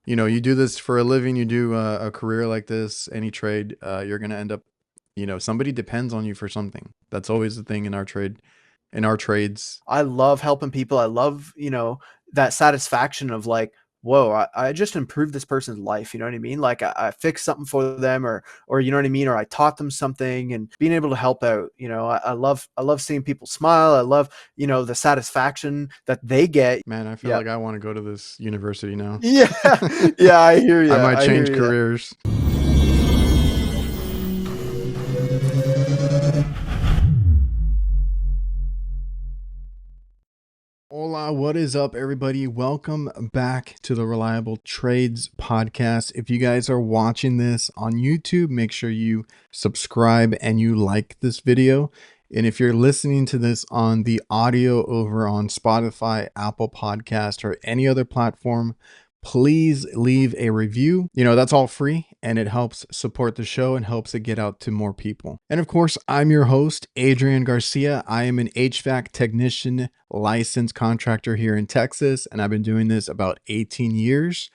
you do this for a living, you do a career like this, any trade, you're going to end up, somebody depends on you for something. That's always the thing in our trade, in our trades. I love helping people. I love, that satisfaction of like, whoa, I just improved this person's life. You know what I mean? Like I fixed something for them or you know what I mean? Or I taught them something and being able to help out, I love seeing people smile. I love, the satisfaction that they get. Man, I feel Yeah. like I want to go to this university now. Yeah. Yeah. I hear you. I might I hear change you. careers. Hola, what is up, everybody? Welcome back to the Reliable Trades podcast. If you guys are watching this on YouTube, make sure you subscribe and you like this video. And if you're listening to this on the audio over on Spotify, Apple Podcast, or any other platform, please leave a review. That's all free and it helps support the show and helps it get out to more people. And of course, I'm your host, Adrian Garcia. I am an HVAC technician, licensed contractor here in Texas, and I've been doing this about 18 years.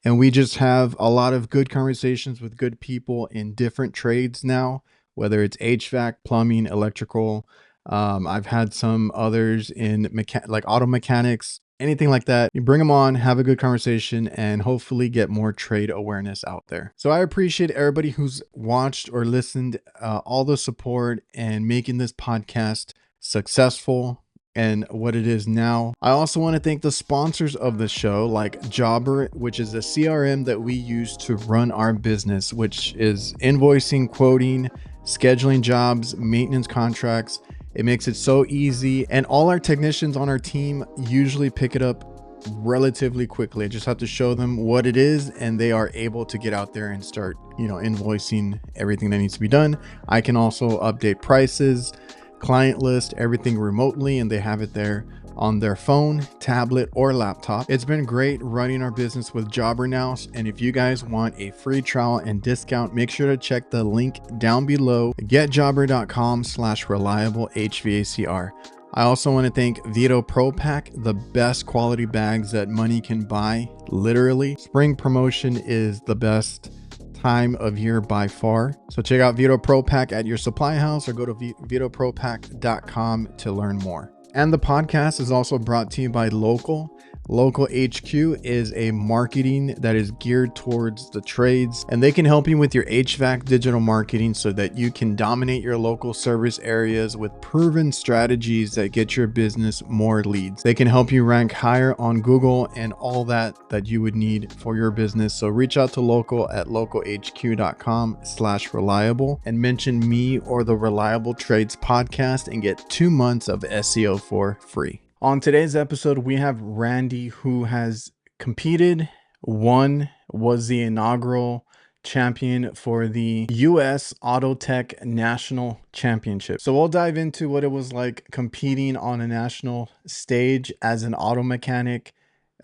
And we just have a lot of good conversations with good people in different trades now, whether it's HVAC, plumbing, electrical. I've had some others in like auto mechanics, anything like that. You bring them on, have a good conversation, and hopefully get more trade awareness out there. So I appreciate everybody who's watched or listened, all the support and making this podcast successful and what it is now. I also want to thank the sponsors of the show, like Jobber, which is a CRM that we use to run our business, which is invoicing, quoting, scheduling jobs, maintenance contracts. It makes it so easy, and all our technicians on our team usually pick it up relatively quickly. I just have to show them what it is and they are able to get out there and start, invoicing everything that needs to be done. I can also update prices, client list, everything remotely, and they have it there on their phone, tablet, or laptop. It's been great running our business with Jobber now, and if you guys want a free trial and discount, make sure to check the link down below, getjobber.com/reliable HVACR. I also want to thank VETO Pro Pack, the best quality bags that money can buy, literally. Spring promotion is the best time of year by far. So check out VETO Pro Pack at your supply house or go to vetopropack.com to learn more. And the podcast is also brought to you by LOKAL. LOKAL HQ is a marketing that is geared towards the trades, and they can help you with your HVAC digital marketing so that you can dominate your local service areas with proven strategies that get your business more leads. They can help you rank higher on Google and all that you would need for your business. So reach out to LOKAL at lokalhq.com/reliable and mention me or the Reliable Trades podcast and get 2 months of SEO for free. On today's episode, we have Randy, who has competed, was the inaugural champion for the US AutoTech National Championship. So we'll dive into what it was like competing on a national stage as an auto mechanic,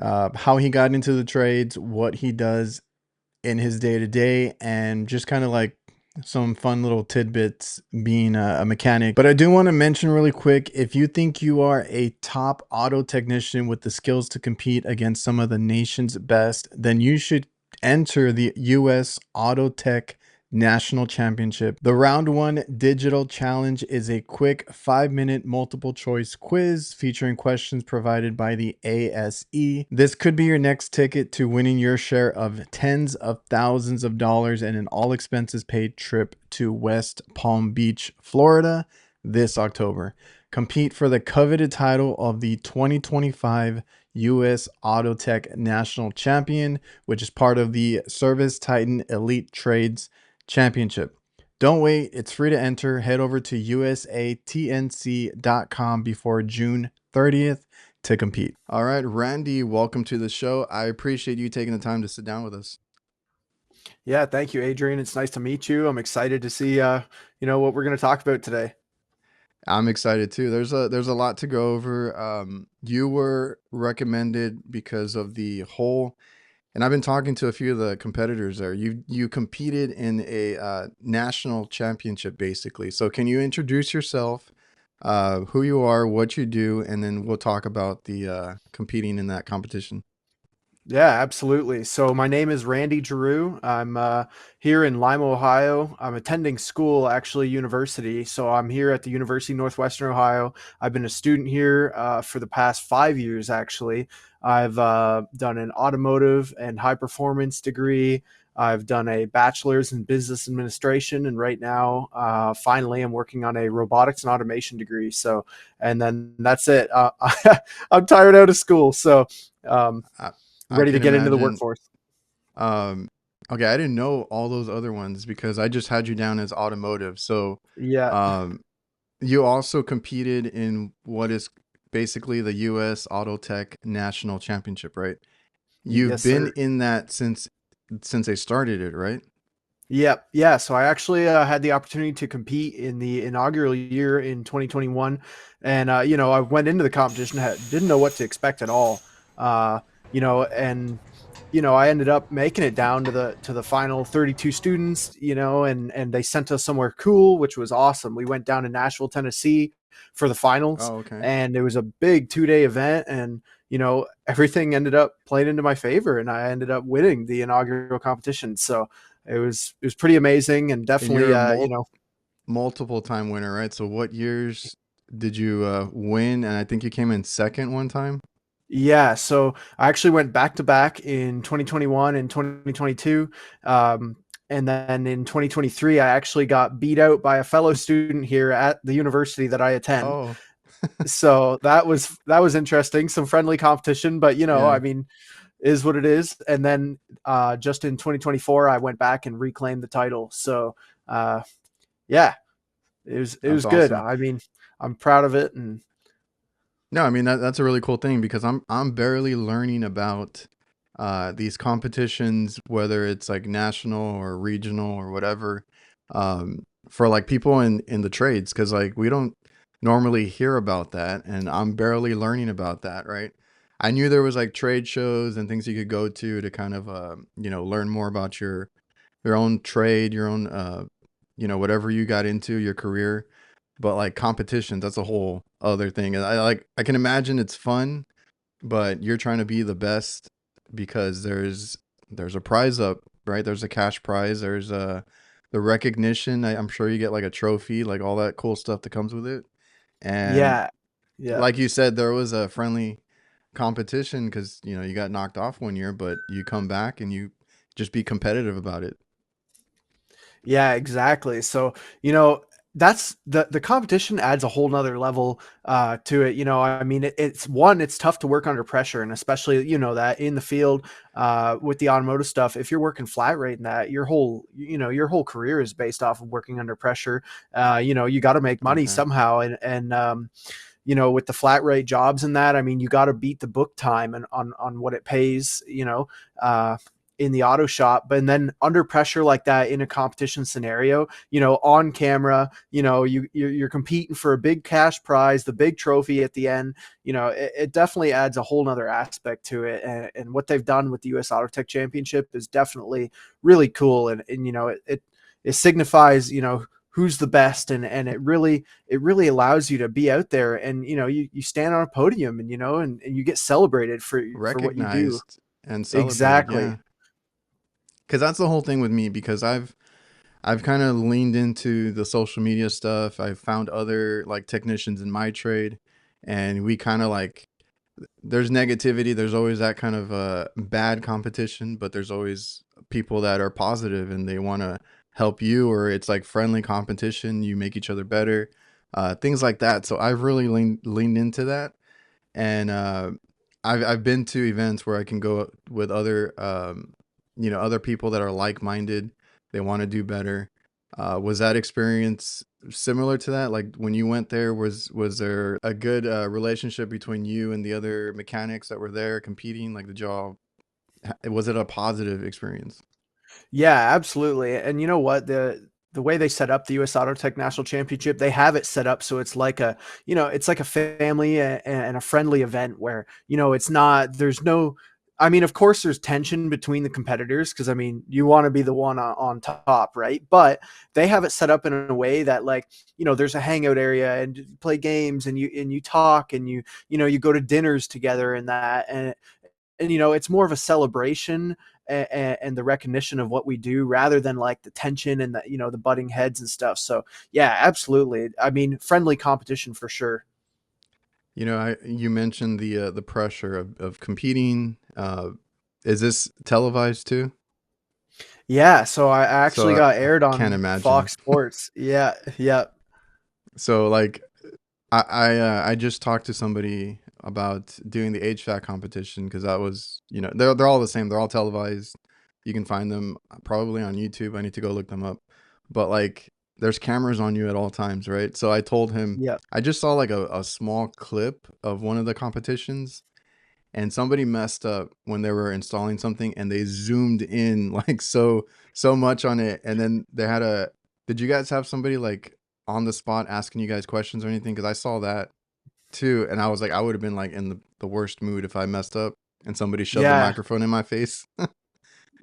how he got into the trades, what he does in his day-to-day, and just kind of like some fun little tidbits being a mechanic. But I do want to mention really quick, if you think you are a top auto technician with the skills to compete against some of the nation's best, then you should enter the US AutoTech National Championship. The round 1 digital challenge is a quick 5-minute multiple choice quiz featuring questions provided by the ASE. This could be your next ticket to winning your share of tens of thousands of dollars and an all expenses paid trip to West Palm Beach, Florida this October. Compete for the coveted title of the 2025 US AutoTech National Champion, which is part of the Service Titan Elite Trades Championship. Don't wait, it's free to enter. Head over to usatnc.com before June 30th to compete. All right, Randy, welcome to the show. I appreciate you taking the time to sit down with us. Yeah. Thank you, Adrian. It's nice to meet you. I'm excited to see, what we're going to talk about today. I'm excited too. There's a lot to go over. You were recommended because of the whole, and I've been talking to a few of the competitors there. You competed in a national championship, basically. So can you introduce yourself, who you are, what you do, and then we'll talk about the competing in that competition. Yeah, absolutely. So my name is Randy Giroux. I'm here in Lima, Ohio. I'm attending school, actually university. So I'm here at the University of Northwestern Ohio. I've been a student here for the past 5 years, actually. I've done an automotive and high performance degree. I've done a bachelor's in business administration, and right now, finally, I'm working on a robotics and automation degree. So, and then that's it. I'm tired out of school, so um, I, I ready to can get into the imagine. workforce. Um, okay, I didn't know all those other ones because I just had you down as automotive. So, Yeah. um, you also competed in what is basically the U.S. AutoTech National Championship, right? You've Yes, been sir. in that since they started it, right? Yep. Yeah. So I actually had the opportunity to compete in the inaugural year in 2021, and I went into the competition, didn't know what to expect at all. Uh, and I ended up making it down to the final 32 students. And they sent us somewhere cool, which was awesome. We went down to Nashville, Tennessee, for the finals, Oh, okay. and it was a big 2-day event, and everything ended up playing into my favor, and I ended up winning the inaugural competition. So it was pretty amazing, and And you're definitely a multiple time winner, right? So what years did you win? And I think you came in second one time. yeah. So I actually went back to back in 2021 and 2022. And then in 2023, I actually got beat out by a fellow student here at the university that I attend. Oh, So that was interesting, some friendly competition, but I yeah, mean, is what it is. And then just in 2024, I went back and reclaimed the title. So uh, yeah, it was that's good. awesome. I mean, I'm proud of it, and No, I mean that's a really cool thing because I'm barely learning about these competitions, whether it's like national or regional or whatever, for like people in the trades, because like we don't normally hear about that, and I'm barely learning about that, right? I knew there was like trade shows and things you could go to kind of learn more about your own trade, your own whatever you got into, your career. But like competitions, that's a whole other thing. And I can imagine it's fun, but you're trying to be the best because there's a prize up, right? There's a cash prize, there's the recognition. I'm sure you get like a trophy, like all that cool stuff that comes with it. And yeah, yeah. like you said, there was a friendly competition because you got knocked off one year, but you come back and you just be competitive about it. Yeah, exactly. So, that's the competition adds a whole nother level to it. I mean, it's tough to work under pressure, and especially, that in the field with the automotive stuff, if you're working flat rate in that, your whole career is based off of working under pressure. You got to make money Okay. somehow. And with the flat rate jobs and that, I mean, you got to beat the book time and on what it pays, uh, in the auto shop. But then under pressure like that in a competition scenario, on camera, you're competing for a big cash prize, the big trophy at the end. It definitely adds a whole nother aspect to it. And what they've done with the U.S. AutoTech Championship is definitely really cool. And it signifies, who's the best, and it really allows you to be out there, and you stand on a podium, and you get celebrated for what you do. Recognized and celebrated, Exactly. yeah. Because that's the whole thing with me. Because I've kind of leaned into the social media stuff. I've found other like technicians in my trade, and we kind of like there's negativity. There's always that kind of bad competition, but there's always people that are positive and they want to help you, or it's like friendly competition. You make each other better, things like that. So I've really leaned into that, and I've been to events where I can go with other other people that are like minded. They want to do better. Was that experience similar to that? Like when you went there, was there a good relationship between you and the other mechanics that were there competing? Like the job, was it a positive experience? Yeah, absolutely. And you know what? The way they set up the US Auto Tech National Championship, they have it set up so it's like a family and a friendly event where, it's not there's no I mean, of course there's tension between the competitors because I mean, you want to be the one on top, right? But they have it set up in a way that, like, there's a hangout area, and you play games, and you talk, and you go to dinners together and that, and you know, it's more of a celebration and the recognition of what we do rather than like the tension and the, you know, the butting heads and stuff. So yeah, absolutely. I mean, friendly competition for sure. You know, you mentioned the pressure of competing. Is this televised too? Yeah, so I So actually got I aired can't on imagine. Fox Sports. Yeah, yeah, So like I just talked to somebody about doing the HVAC competition because that was, you know, they're all the same. They're all televised. You can find them probably on YouTube. I need to go look them up. But like there's cameras on you at all times, right? So I told him yeah. I just saw like a small clip of one of the competitions and somebody messed up when they were installing something and they zoomed in like so much on it, and then they had a did you guys have somebody like on the spot asking you guys questions or anything? Because I saw that too, and I was like, I would have been like in the worst mood if I messed up and somebody shoved the Yeah, microphone in my face.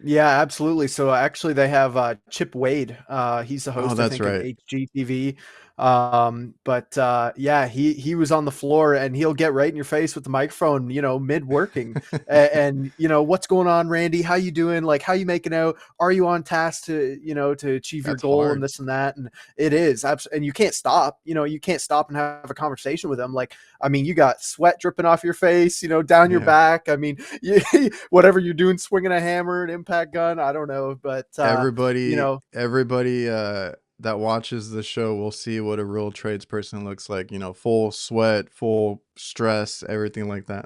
yeah, absolutely. So actually, they have Chip Wade. He's the Oh, host, I that's think, of right. HGTV. But yeah, he was on the floor, and he'll get right in your face with the microphone, you know, mid working, and you know, what's going on, Randy? How you doing? Like, how you making out? Are you on task to, you know, to achieve your That's goal and hard. this and that? And it is, and you can't stop. You know, you can't stop and have a conversation with them. Like, I mean, you got sweat dripping off your face, you know, down your Yeah. back. I mean, you, whatever you're doing, swinging a hammer, an impact gun, I don't know, but you Everybody know, everybody that watches the show will see what a real tradesperson looks like, you know, full sweat, full stress, everything like that.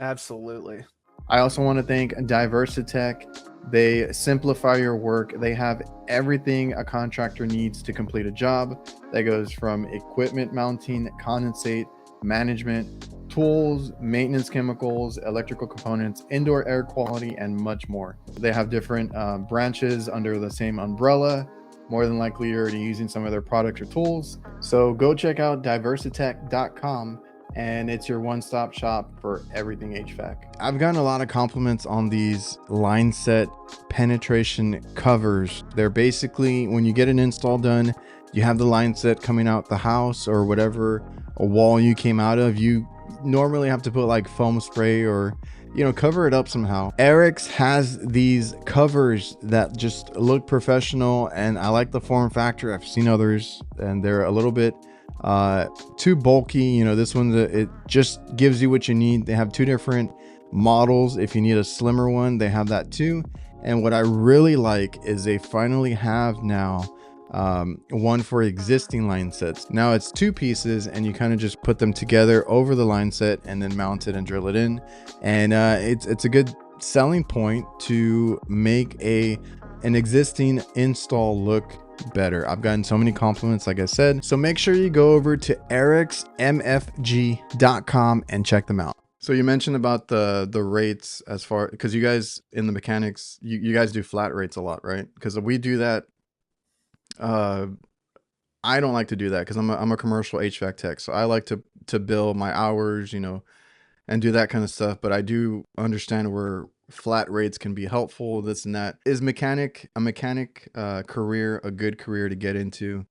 absolutely. I also want to thank DiverSitech. They simplify your work. They have everything a contractor needs to complete a job. That goes from equipment mounting, condensate, management, tools, maintenance chemicals, electrical components, indoor air quality, and much more. They have different branches under the same umbrella. More than likely, you're already using some of their products or tools. So go check out diversitech.com, and it's your one-stop shop for everything HVAC. I've gotten a lot of compliments on these line set penetration covers. They're basically, when you get an install done, you have the line set coming out the house or whatever a wall you came out of. You normally have to put like foam spray or, you know, cover it up somehow. AIREX has these covers that just look professional, and I like the form factor. I've seen others and they're a little bit too bulky. You know, this one, it just gives you what you need. They have two different models. If you need a slimmer one, they have that too. And what I really like is they finally have now one for existing line sets. Now it's two pieces and you kind of just put them together over the line set and then mount it and drill it in. And it's a good selling point to make an existing install look better. I've gotten so many compliments, like I said. So make sure you go over to airexmfg.com and check them out. So you mentioned about the rates, as far because you guys in the mechanics, you guys do flat rates a lot, right? Because we do that. uh I don't like to do that because I'm a commercial HVAC tech, so I like to bill my hours, you know, and do that kind of stuff. But I do understand where flat rates can be helpful, this and that. Is a mechanic career a good career to get into?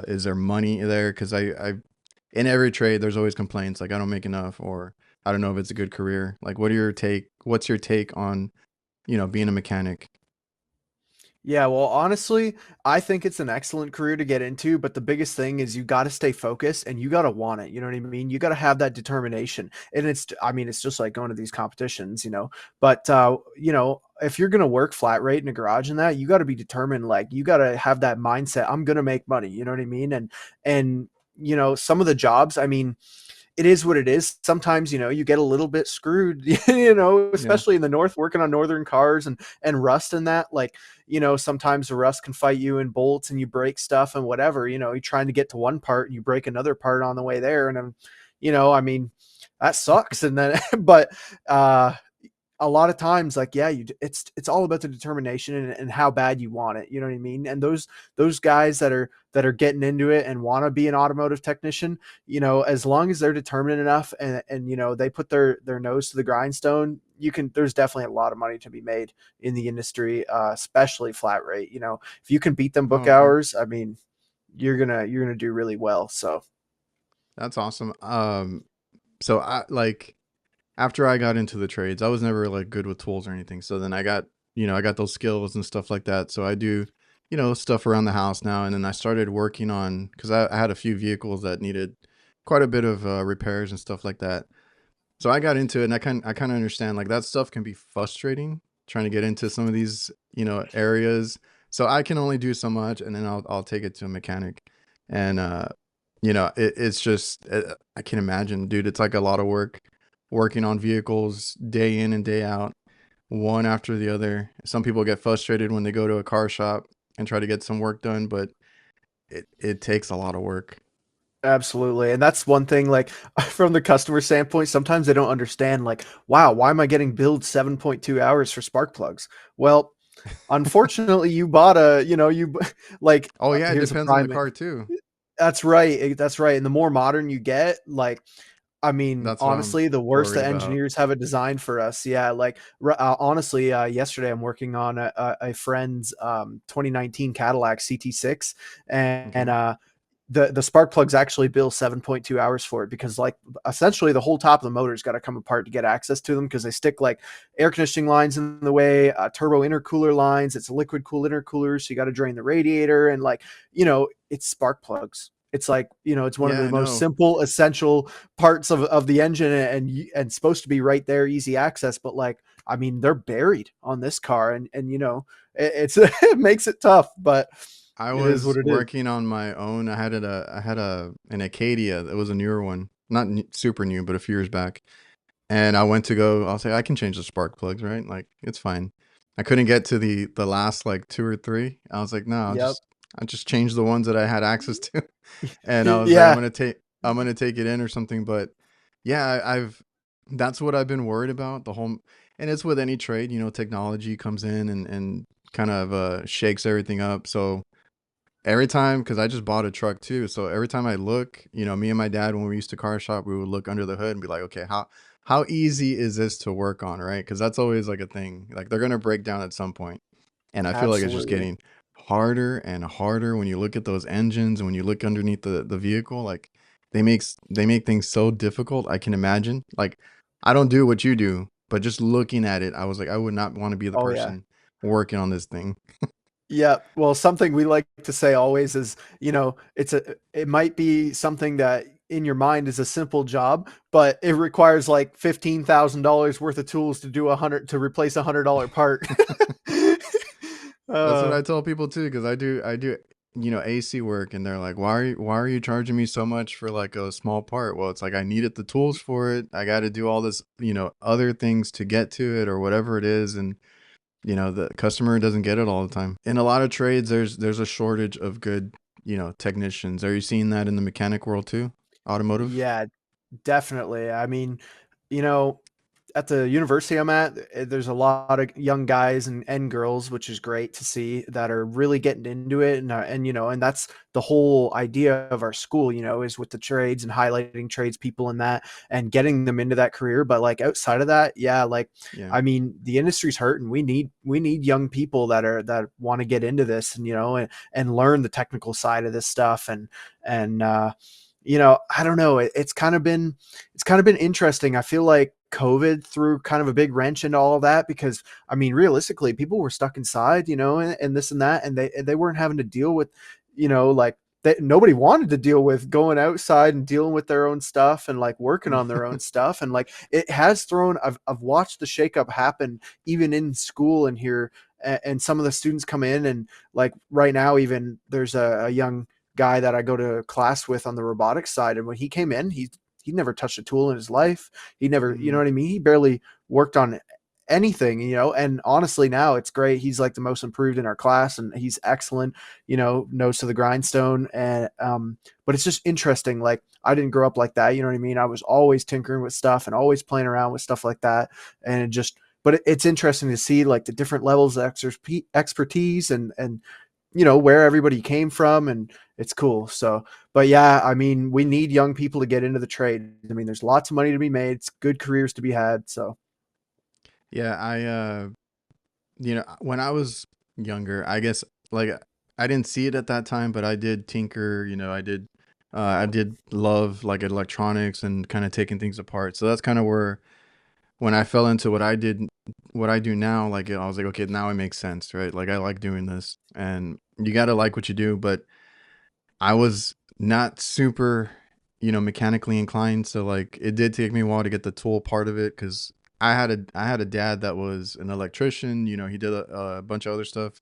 Is there money there? Because I in every trade there's always complaints like I don't make enough, or I don't know if it's a good career. Like what's your take on, you know, being a mechanic? Yeah, well, honestly, I think it's an excellent career to get into, but the biggest thing is you got to stay focused and you got to want it. You know what I mean? You got to have that determination. And I mean, it's just like going to these competitions, you know. But you know, if you're gonna work flat rate in a garage and that, you got to be determined. Like, you got to have that mindset. I'm gonna make money. You know what I mean? And you know, some of the jobs, I mean, it is what it is. Sometimes, you know, you get a little bit screwed, you know, Yeah. especially in the north working on northern cars and rust and that. Like, you know, sometimes the rust can fight you in bolts and you break stuff and whatever. You know, you're trying to get to one part and you break another part on the way there. And you know, I mean, that sucks. And then, but a lot of times, like, yeah, it's all about the determination and how bad you want it. You know what I mean? And those guys that are getting into it and want to be an automotive technician, you know, as long as they're determined enough and you know, they put their nose to the grindstone, there's definitely a lot of money to be made in the industry, especially flat rate. You know, if you can beat them book Oh, okay. hours, I mean, you're gonna do really well. So That's awesome. So I like after I got into the trades, I was never like good with tools or anything. So then I got, I got those skills and stuff like that. So I do, stuff around the house now. And then I started working on, because I had a few vehicles that needed quite a bit of repairs and stuff like that. So I got into it, and I kind of understand like that stuff can be frustrating trying to get into some of these, areas. So I can only do so much, and then I'll take it to a mechanic. And it's just I can imagine, dude, it's like a lot of work working on vehicles day in and day out, one after the other. Some people get frustrated when they go to a car shop and try to get some work done, but it takes a lot of work. Absolutely. And that's one thing, like from the customer standpoint, sometimes they don't understand, like, wow, why am I getting billed 7.2 hours for spark plugs? Well, unfortunately, you bought a, like, Oh yeah, it here's a depends on the prime. car too. That's right. That's right. And the more modern you get, like, I mean, That's what I'm honestly, the worse worried the about. engineers have it designed for us. Yeah, like honestly, yesterday I'm working on a friend's 2019 Cadillac CT6, and Okay. the spark plugs actually bill 7.2 hours for it because like essentially the whole top of the motor's got to come apart to get access to them because they stick like air conditioning lines in the way, turbo intercooler lines. It's a liquid cool intercooler, so you got to drain the radiator and like it's spark plugs. It's like it's one of Yeah, the I most know. simple essential parts of the engine and supposed to be right there, easy access. But like I mean, they're buried on this car, and it's it makes it tough, but I it is was what it is. working on my own. I had an Acadia. That was a newer one, not super new, but a few years back. And I went to go. I'll say I can change the spark plugs, right? Like it's fine. I couldn't get to the last like two or three. I was like, no, Yep. I just changed the ones that I had access to, and I was like, Yeah, I'm gonna take it in or something. But yeah, I've that's what I've been worried about the whole. And it's with any trade, technology comes in and kind of shakes everything up. So every time, because I just bought a truck too, so every time I look, me and my dad, when we used to car shop, we would look under the hood and be like, okay, how easy is this to work on, right? Because that's always like a thing. Like they're gonna break down at some point, and I feel like it's just absolutely. getting harder and harder when you look at those engines and when you look underneath the vehicle. Like they make things so difficult. I can imagine. Like I don't do what you do, but just looking at it, I was like, I would not want to be the Oh yeah. person working on this thing. Yeah. Well, something we like to say always is, it might be something that in your mind is a simple job, but it requires like $15,000 worth of tools to do 100 to replace $100 part. That's what uh, I tell people too, because I do, AC work, and they're like, why are you charging me so much for like a small part? Well, it's like I needed the tools for it. I got to do all this, other things to get to it or whatever it is, and the customer doesn't get it all the time. In a lot of trades, there's a shortage of good, technicians. Are you seeing that in the mechanic world too? Automotive? yeah, definitely. I mean, you know, at the university I'm at, there's a lot of young guys and girls, which is great to see that are really getting into it. And that's the whole idea of our school, is with the trades and highlighting tradespeople and that and getting them into that career. But like outside of that, yeah, like, Yeah. I mean, the industry's hurting. We need young people that want to get into this and learn the technical side of this stuff. And I don't know. It's kind of been interesting. I feel like COVID threw kind of a big wrench into all of that because I mean, realistically, people were stuck inside, and this and that, and they weren't having to deal with, like that. Nobody wanted to deal with going outside and dealing with their own stuff and like working on their own stuff. And like it has thrown. I've watched the shakeup happen even in school and here, and some of the students come in and like right now, even there's a young guy that I go to class with on the robotics side. And when he came in, he never touched a tool in his life. He never, you know Mm. what I mean? He barely worked on anything, and honestly now it's great. He's like the most improved in our class and he's excellent, nose to the grindstone. And but it's just interesting. Like I didn't grow up like that, you know what I mean? I was always tinkering with stuff and always playing around with stuff like that. And it just but it's interesting to see like the different levels of expertise and where everybody came from, and it's cool. So, but yeah, I mean, we need young people to get into the trade. I mean, there's lots of money to be made. It's good careers to be had. So, Yeah, when I was younger, I guess like I didn't see it at that time, but I did tinker, I did love like electronics and kind of taking things apart. So that's kind of where when I fell into what I do now, like I was like, okay, now it makes sense, right? Like I like doing this, and you got to like what you do. But I was not super, mechanically inclined, so like it did take me a while to get the tool part of it because I had a dad that was an electrician. He did a bunch of other stuff.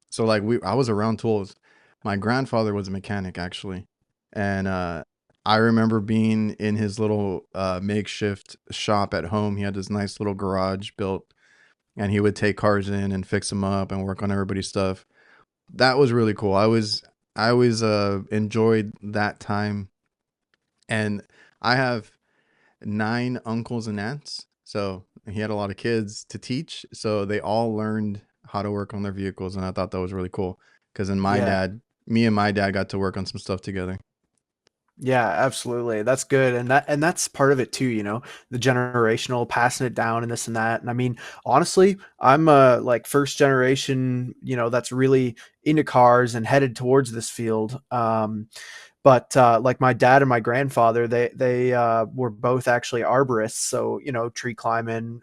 So like I was around tools. My grandfather was a mechanic actually, and I remember being in his little makeshift shop at home. He had this nice little garage built, and he would take cars in and fix them up and work on everybody's stuff. That was really cool. I always enjoyed that time, and I have 9 uncles and aunts, so he had a lot of kids to teach. So they all learned how to work on their vehicles, and I thought that was really cool. Because then Yeah. me and my dad got to work on some stuff together. Yeah, absolutely. That's good. And that's part of it too, you know, the generational passing it down and this and that. And I mean, honestly, I'm like first generation, you know, that's really into cars and headed towards this field. But like my dad and my grandfather, they were both actually arborists, so you know, tree climbing,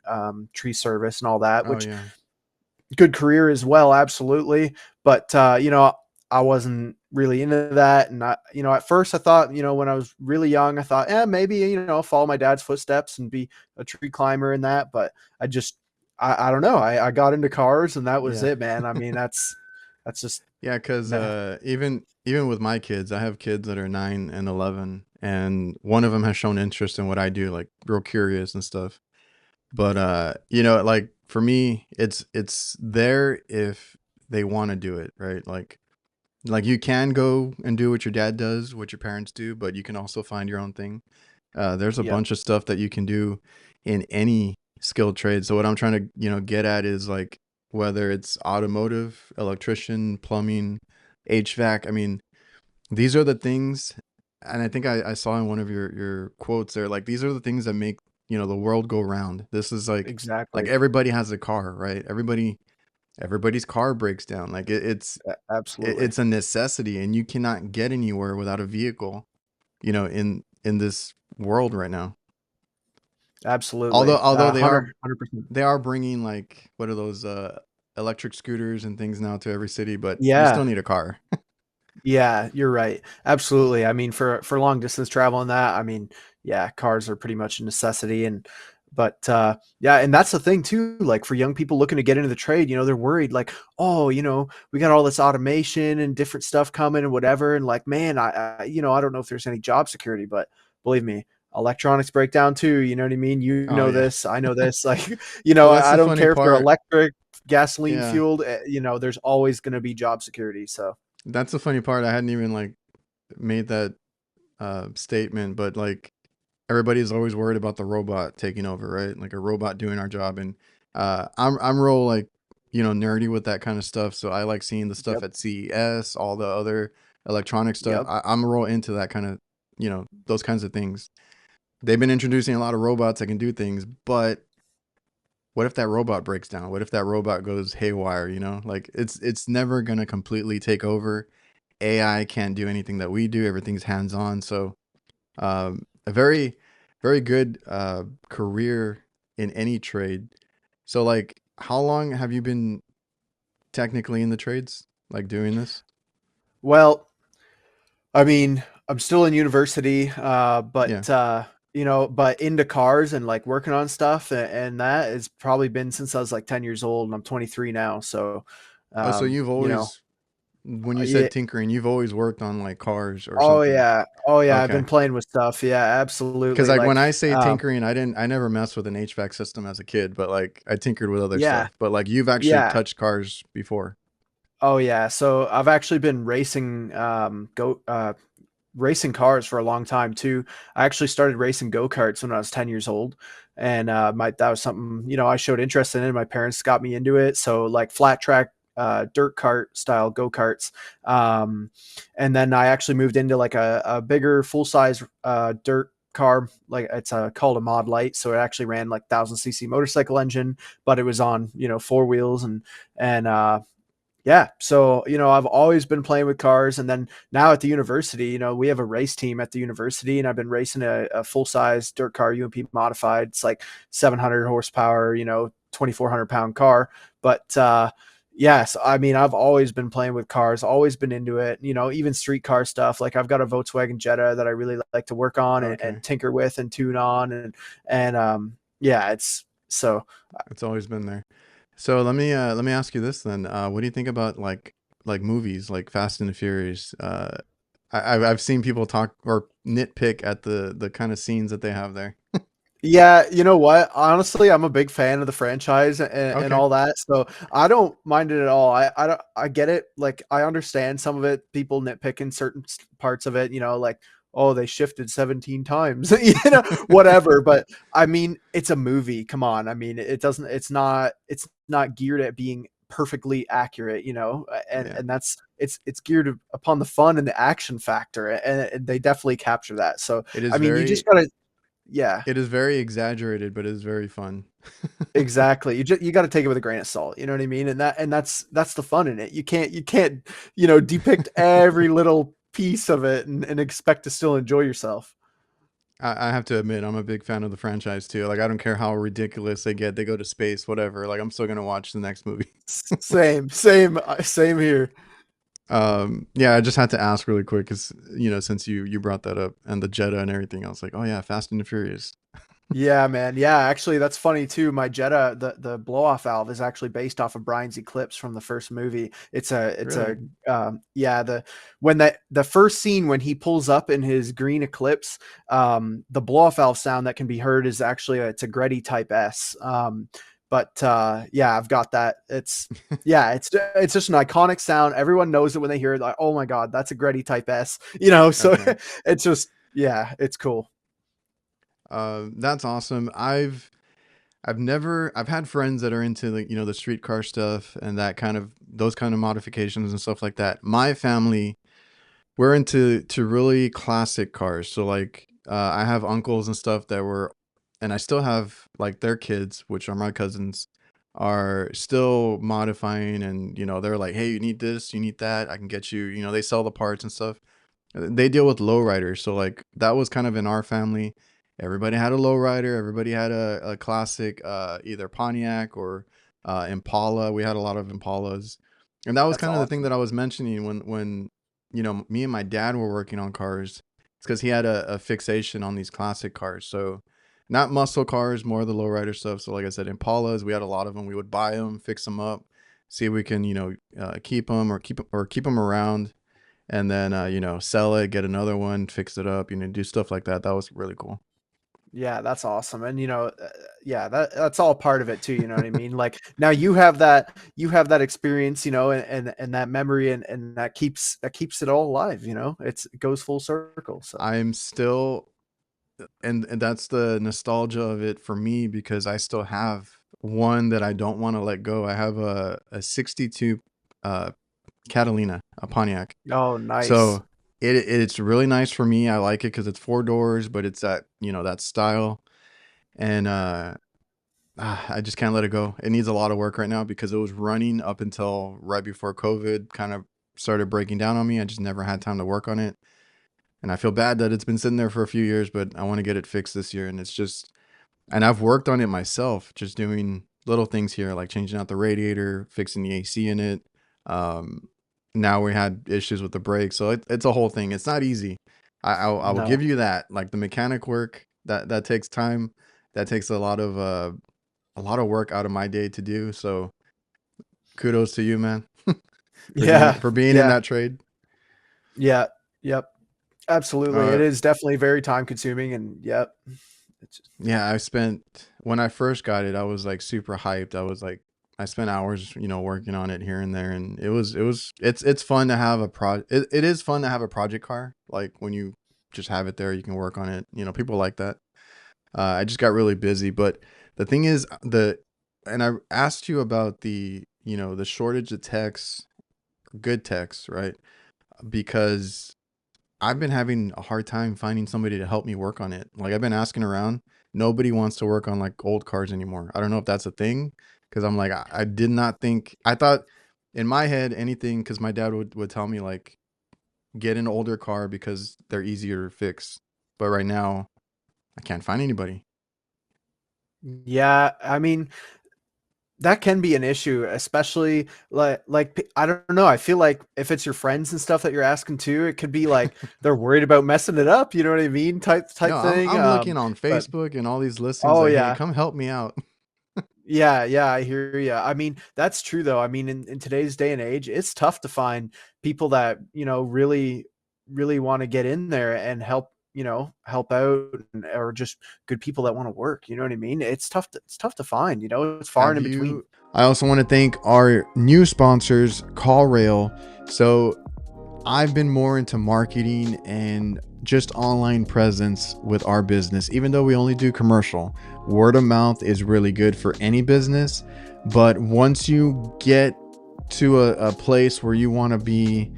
tree service, and all that, Oh which yeah, good career as well, absolutely. But you know, I wasn't really into that, and you know, at first I thought, you know, when I was really young, I thought, yeah, maybe you know, follow my dad's footsteps and be a tree climber and that. But I just, I don't know, I got into cars, and that was yeah, it, man. I mean, that's just yeah. Because meh. even with my kids, I have kids that are 9 and 11, and one of them has shown interest in what I do, like real curious and stuff. But like for me, it's there if they want to do it, right? Like you can go and do what your dad does, what your parents do, but you can also find your own thing. There's a Yep, bunch of stuff that you can do in any skilled trade. So what I'm trying to, get at is like whether it's automotive, electrician, plumbing, HVAC. I mean, these are the things, and I think I saw in one of your quotes there, like these are the things that make, the world go round. This is like exactly, everybody has a car, right? Everybody's car breaks down. Like absolutely, it's a necessity, and you cannot get anywhere without a vehicle, in this world right now. absolutely, Although 100%. they are bringing like what are those electric scooters and things now to every city, but you Yeah, still need a car. yeah, you're right. Absolutely. I mean, for long distance travel and that, I mean, yeah, cars are pretty much a necessity. And but yeah, and that's the thing too. Like for young people looking to get into the trade, you know, they're worried like, oh, you know, we got all this automation and different stuff coming and whatever. And like, man, you know, I don't know if there's any job security, but believe me, electronics break down too. You know what I mean? You Oh know yeah. this, I know this. Like, you know, Well, that's I the don't funny care if they're part. electric, gasoline Yeah. fueled. You know, there's always going to be job security. So. That's the funny part. I hadn't even like made that statement, but like everybody's always worried about the robot taking over, right? Like a robot doing our job, and I'm real like nerdy with that kind of stuff. So I like seeing the stuff Yep. at CES, all the other electronic stuff. Yep. I'm real into that kind of those kinds of things. They've been introducing a lot of robots that can do things, but what if that robot breaks down? What if that robot goes haywire? Like it's never gonna completely take over. AI can't do anything that we do. Everything's hands on. So a very, very good career in any trade. So, like, how long have you been technically in the trades, like doing this? Well, I mean, I'm still in university, Yeah. you know, but into cars and like working on stuff, and that has probably been since I was like 10 years old, and I'm 23 now. So, Oh, so you've you know, always, when you yeah, said tinkering, you've always worked on like cars or oh something. yeah, oh yeah, I've Okay. been playing with stuff. Yeah, Because absolutely. like Like, when I say tinkering, I never messed with an HVAC system as a kid, but like I tinkered with other yeah, stuff. But like you've actually yeah. touched cars before. Oh yeah. So I've actually been racing, racing cars for a long time too. I actually started racing go-karts when I was 10 years old. And my that was something, you know, I showed interest in it. My parents got me into it. So like flat track dirt cart style go-karts. And then I actually moved into like a bigger full-size dirt car, like it's called a mod light, so it actually ran like 1000cc motorcycle engine, but it was on, you know, four wheels and Yeah. So, I've always been playing with cars. And then now at the university, we have a race team at the university, and I've been racing a full size dirt car, UMP modified. It's like 700 horsepower, 2,400 pound car. But, yes, I mean, I've always been playing with cars, always been into it, even street car stuff. Like I've got a Volkswagen Jetta that I really like to work on Okay. and tinker with and tune on. Yeah, It's always been there. So let me ask you this then. What do you think about like movies like Fast and the Furious? I've seen people talk or nitpick at the kind of scenes that they have there. Yeah, you know what? Honestly, I'm a big fan of the franchise and Okay. all that, so I don't mind it at all. I get it. Like I understand some of it. People nitpicking certain parts of it. Like, oh, they shifted 17 times. Whatever. But I mean, it's a movie. Come on. I mean, it doesn't. It's not geared at being perfectly accurate. And Yeah. and that's it's geared upon the fun and the action factor, and they definitely capture that. So It is I mean, you very just gotta. Yeah. it is very exaggerated, but it is very fun. Exactly. You got to take it with a grain of salt. You know what I mean? And that's the fun in it. You can't depict every little piece of it and expect to still enjoy yourself. I have to admit, I'm a big fan of the franchise too. Like, I don't care how ridiculous they get. They go to space, whatever. Like, I'm still gonna watch the next movie. Same here. Yeah, I just had to ask really quick because since you brought that up and the Jetta and everything, I was like, oh yeah, Fast and the Furious. Yeah, man. Yeah, actually, that's funny too. My Jetta, the blow off valve is actually based off of Brian's Eclipse from the first movie. It's a Really? yeah, the first scene when he pulls up in his green Eclipse, the blow off valve sound that can be heard is actually it's a Gretty Type S. But yeah, I've got that. It's just an iconic sound. Everyone knows it when they hear it. Like, oh my god, that's a Gretty Type S. So Okay. it's just yeah, it's cool. That's awesome. I've had friends that are into the street car stuff and that kind of those kind of modifications and stuff like that. My family, we're into really classic cars. So like I have uncles and stuff that were and I still have like their kids, which are my cousins, are still modifying and they're like, "Hey, you need this, you need that, I can get you." They sell the parts and stuff. They deal with lowriders, so like that was kind of in our family. Everybody had a lowrider. Everybody had a classic, either Pontiac or Impala. We had a lot of Impalas, and that was That's kind of the thing awesome. that I was mentioning when me and my dad were working on cars. It's because he had a fixation on these classic cars. So not muscle cars, more the lowrider stuff. So like I said, Impalas, we had a lot of them. We would buy them, fix them up, see if we can keep them or keep them around and then sell it, get another one, fix it up, do stuff like that. That was really cool. Yeah, that's awesome. And yeah, that's all part of it too, you know what I mean? Like now you have that experience, and that memory and that keeps it all alive, it goes full circle. So I'm still and that's the nostalgia of it for me because I still have one that I don't want to let go. I have a 62 uh Catalina, a Pontiac. oh nice. So it's really nice for me. I like it cuz it's four doors, but it's that style and I just can't let it go. It needs a lot of work right now because it was running up until right before COVID kind of started breaking down on me. I just never had time to work on it. And I feel bad that it's been sitting there for a few years, but I want to get it fixed this year. And it's just, and I've worked on it myself, just doing little things here, like changing out the radiator, fixing the AC in it. Um, Now we had issues with the brakes. So it's a whole thing. It's not easy. I will give No. you that. Like the mechanic work, that takes time. That takes a lot of work out of my day to do. So kudos to you, man, Yeah. for being in Yeah. that trade. Yeah. Yep. Absolutely. It Uh, is definitely very time consuming and yep. It's just, yeah, I spent when I first got it, I was like super hyped. I spent hours, working on it here and there, and it's fun to have it is fun to have a project car. Like when you just have it there, you can work on it. People like that. I just got really busy, but the thing is and I asked you about the shortage of techs, good techs, right? Because I've been having a hard time finding somebody to help me work on it. Like I've been asking around. Nobody wants to work on like old cars anymore. I don't know if that's a thing because I'm like, I did not think, I thought in my head, anything, because my dad would tell me like get an older car because they're easier to fix. But right now, I can't find anybody. Yeah, I mean, that can be an issue, especially I don't know. I feel like if it's your friends and stuff that you're asking too, it could be like they're worried about messing it up. You know what I mean? Type No, I'm thing. I'm looking on But Facebook and all these listings oh like, hey, yeah, come help me out. yeah, I hear you. I mean, that's true though. I mean, in today's day and age, it's tough to find people that really want to get in there and help out, or just good people that want to work. You know what I mean? It's tough to find. It's far and Have in between. you? I also want to thank our new sponsors, CallRail. So I've been more into marketing and just online presence with our business, even though we only do commercial. Word of mouth is really good for any business. But once you get to a place where you want to be,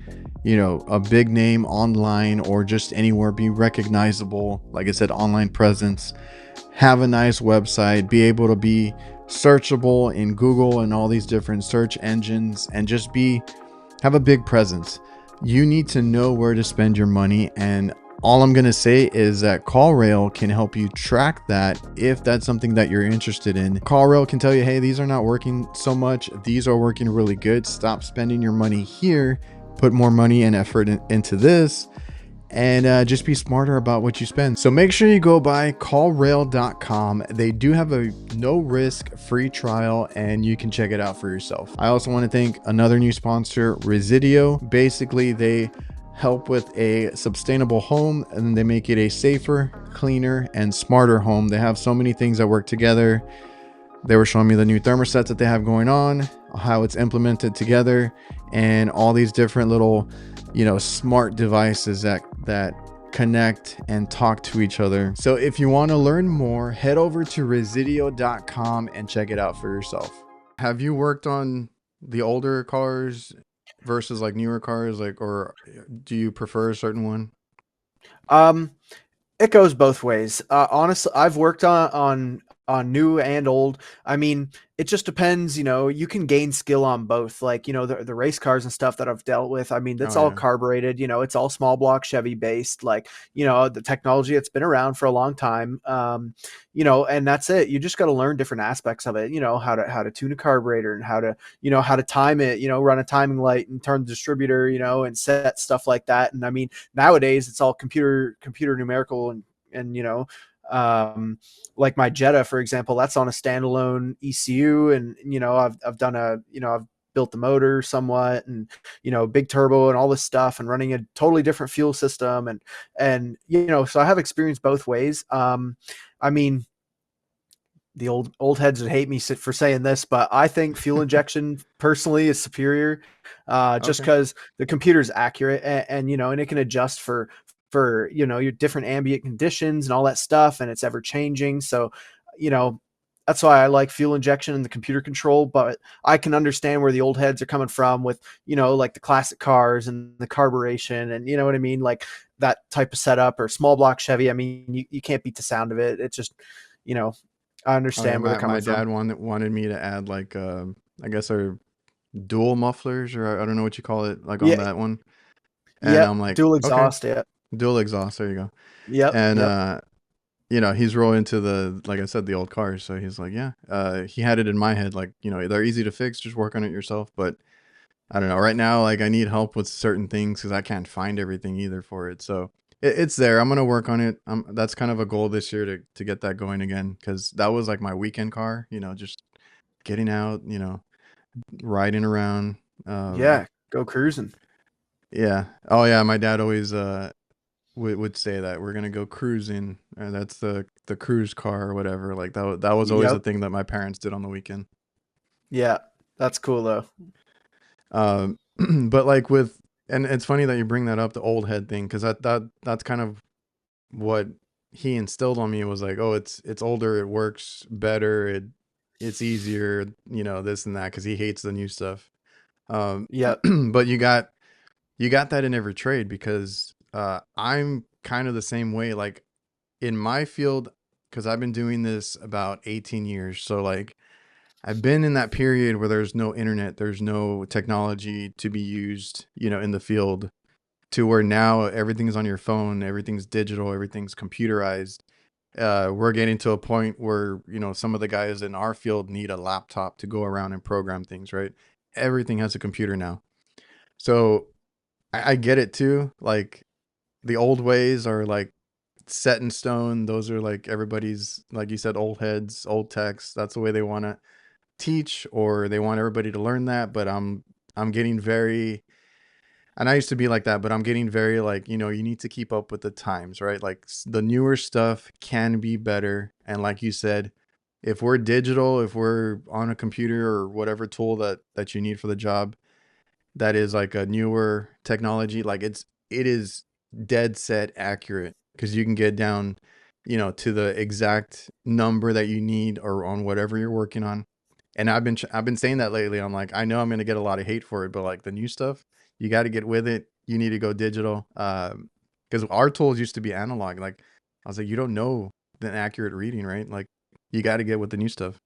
a big name online or just anywhere, be recognizable, like I said, online presence, have a nice website, be able to be searchable in Google and all these different search engines, and just have a big presence. You need to know where to spend your money, and all I'm going to say is that CallRail can help you track that if that's something that you're interested in. CallRail can tell you, hey, these are not working so much. These are working really good. Stop spending your money here. Put more money and effort into this, and just be smarter about what you spend. So make sure you go by callrail.com. They do have a no risk free trial and you can check it out for yourself. I also want to thank another new sponsor, Resideo. Basically, they help with a sustainable home and they make it a safer, cleaner, and smarter home. They have so many things that work together. They were showing me the new thermostats that they have going on, how it's implemented together, and all these different little, smart devices that connect and talk to each other. So if you want to learn more, head over to resideo.com and check it out for yourself. Have you worked on the older cars versus like newer cars, like, or do you prefer a certain one? Um, It goes both ways. Honestly, I've worked on new and old. I mean, it just depends. You can gain skill on both. Like the race cars and stuff that I've dealt with. I mean, Oh that's all yeah. carbureted. It's all small block Chevy based. Like the technology that's been around for a long time. And that's it. You just got to learn different aspects of it. How to tune a carburetor and how to time it. Run a timing light and turn the distributor. And set stuff like that. And I mean, nowadays it's all computer numerical and like my Jetta, for example, that's on a standalone ECU, and I've done I've built the motor somewhat, and big turbo and all this stuff, and running a totally different fuel system, and so I have experience both ways. I mean, the old heads would hate me for saying this, but I think fuel injection personally is superior, just Okay. because the computer is accurate, and it can adjust for your different ambient conditions and all that stuff, and it's ever changing. So you know that's why I like fuel injection and the computer control. But I can understand where the old heads are coming from with like the classic cars and the carburation, and you know what I mean, like that type of setup, or small block Chevy. I mean, you can't beat the sound of it. It's just you know I Oh yeah, understand where they're my coming from. dad wanted me to add like I guess our dual mufflers, or I don't know what you call it, like on Yeah, that one. And yep, I'm like, dual okay, exhaust, yeah. dual exhaust, there you go. Yep, And yep. he's real into the, like I said, the old cars. So he's like, yeah. He had it in my head like, they're easy to fix, just work on it yourself. But I don't know. Right now, like I need help with certain things because I can't find everything either for it. So it's there. I'm gonna work on it. That's kind of a goal this year to get that going again, because that was like my weekend car. Just getting out, riding around. Yeah, go cruising. Yeah. Oh yeah. My dad always would say that we're gonna go cruising. That's the cruise car or whatever. Like that was always the Yep. thing that my parents did on the weekend. Yeah, that's cool though. But like and it's funny that you bring that up, the old head thing, because that's kind of what he instilled on me, was like, oh, it's older, it works better, it's easier, this and that, because he hates the new stuff. Um, Yep. but you got that in every trade, because I'm kind of the same way. Like in my field, because I've been doing this about 18 years, so like I've been in that period where there's no internet, there's no technology to be used, in the field, to where now everything's on your phone, everything's digital, everything's computerized. We're getting to a point where, some of the guys in our field need a laptop to go around and program things, right? Everything has a computer now. So I get it too. Like the old ways are like set in stone. Those are like everybody's, like you said, old heads, old techs. That's the way they want to teach, or they want everybody to learn that. But I'm getting very, and I used to be like that, but I'm getting very like, you need to keep up with the times, right? Like the newer stuff can be better. And like you said, if we're digital, if we're on a computer or whatever tool that you need for the job, that is like a newer technology, like it is dead set accurate, because you can get down, to the exact number that you need or on whatever you're working on. And I've been saying that lately. I'm like, I know I'm going to get a lot of hate for it, but like the new stuff, you got to get with it. You need to go digital. Because our tools used to be analog. Like I was like, you don't know the accurate reading, right? Like you got to get with the new stuff.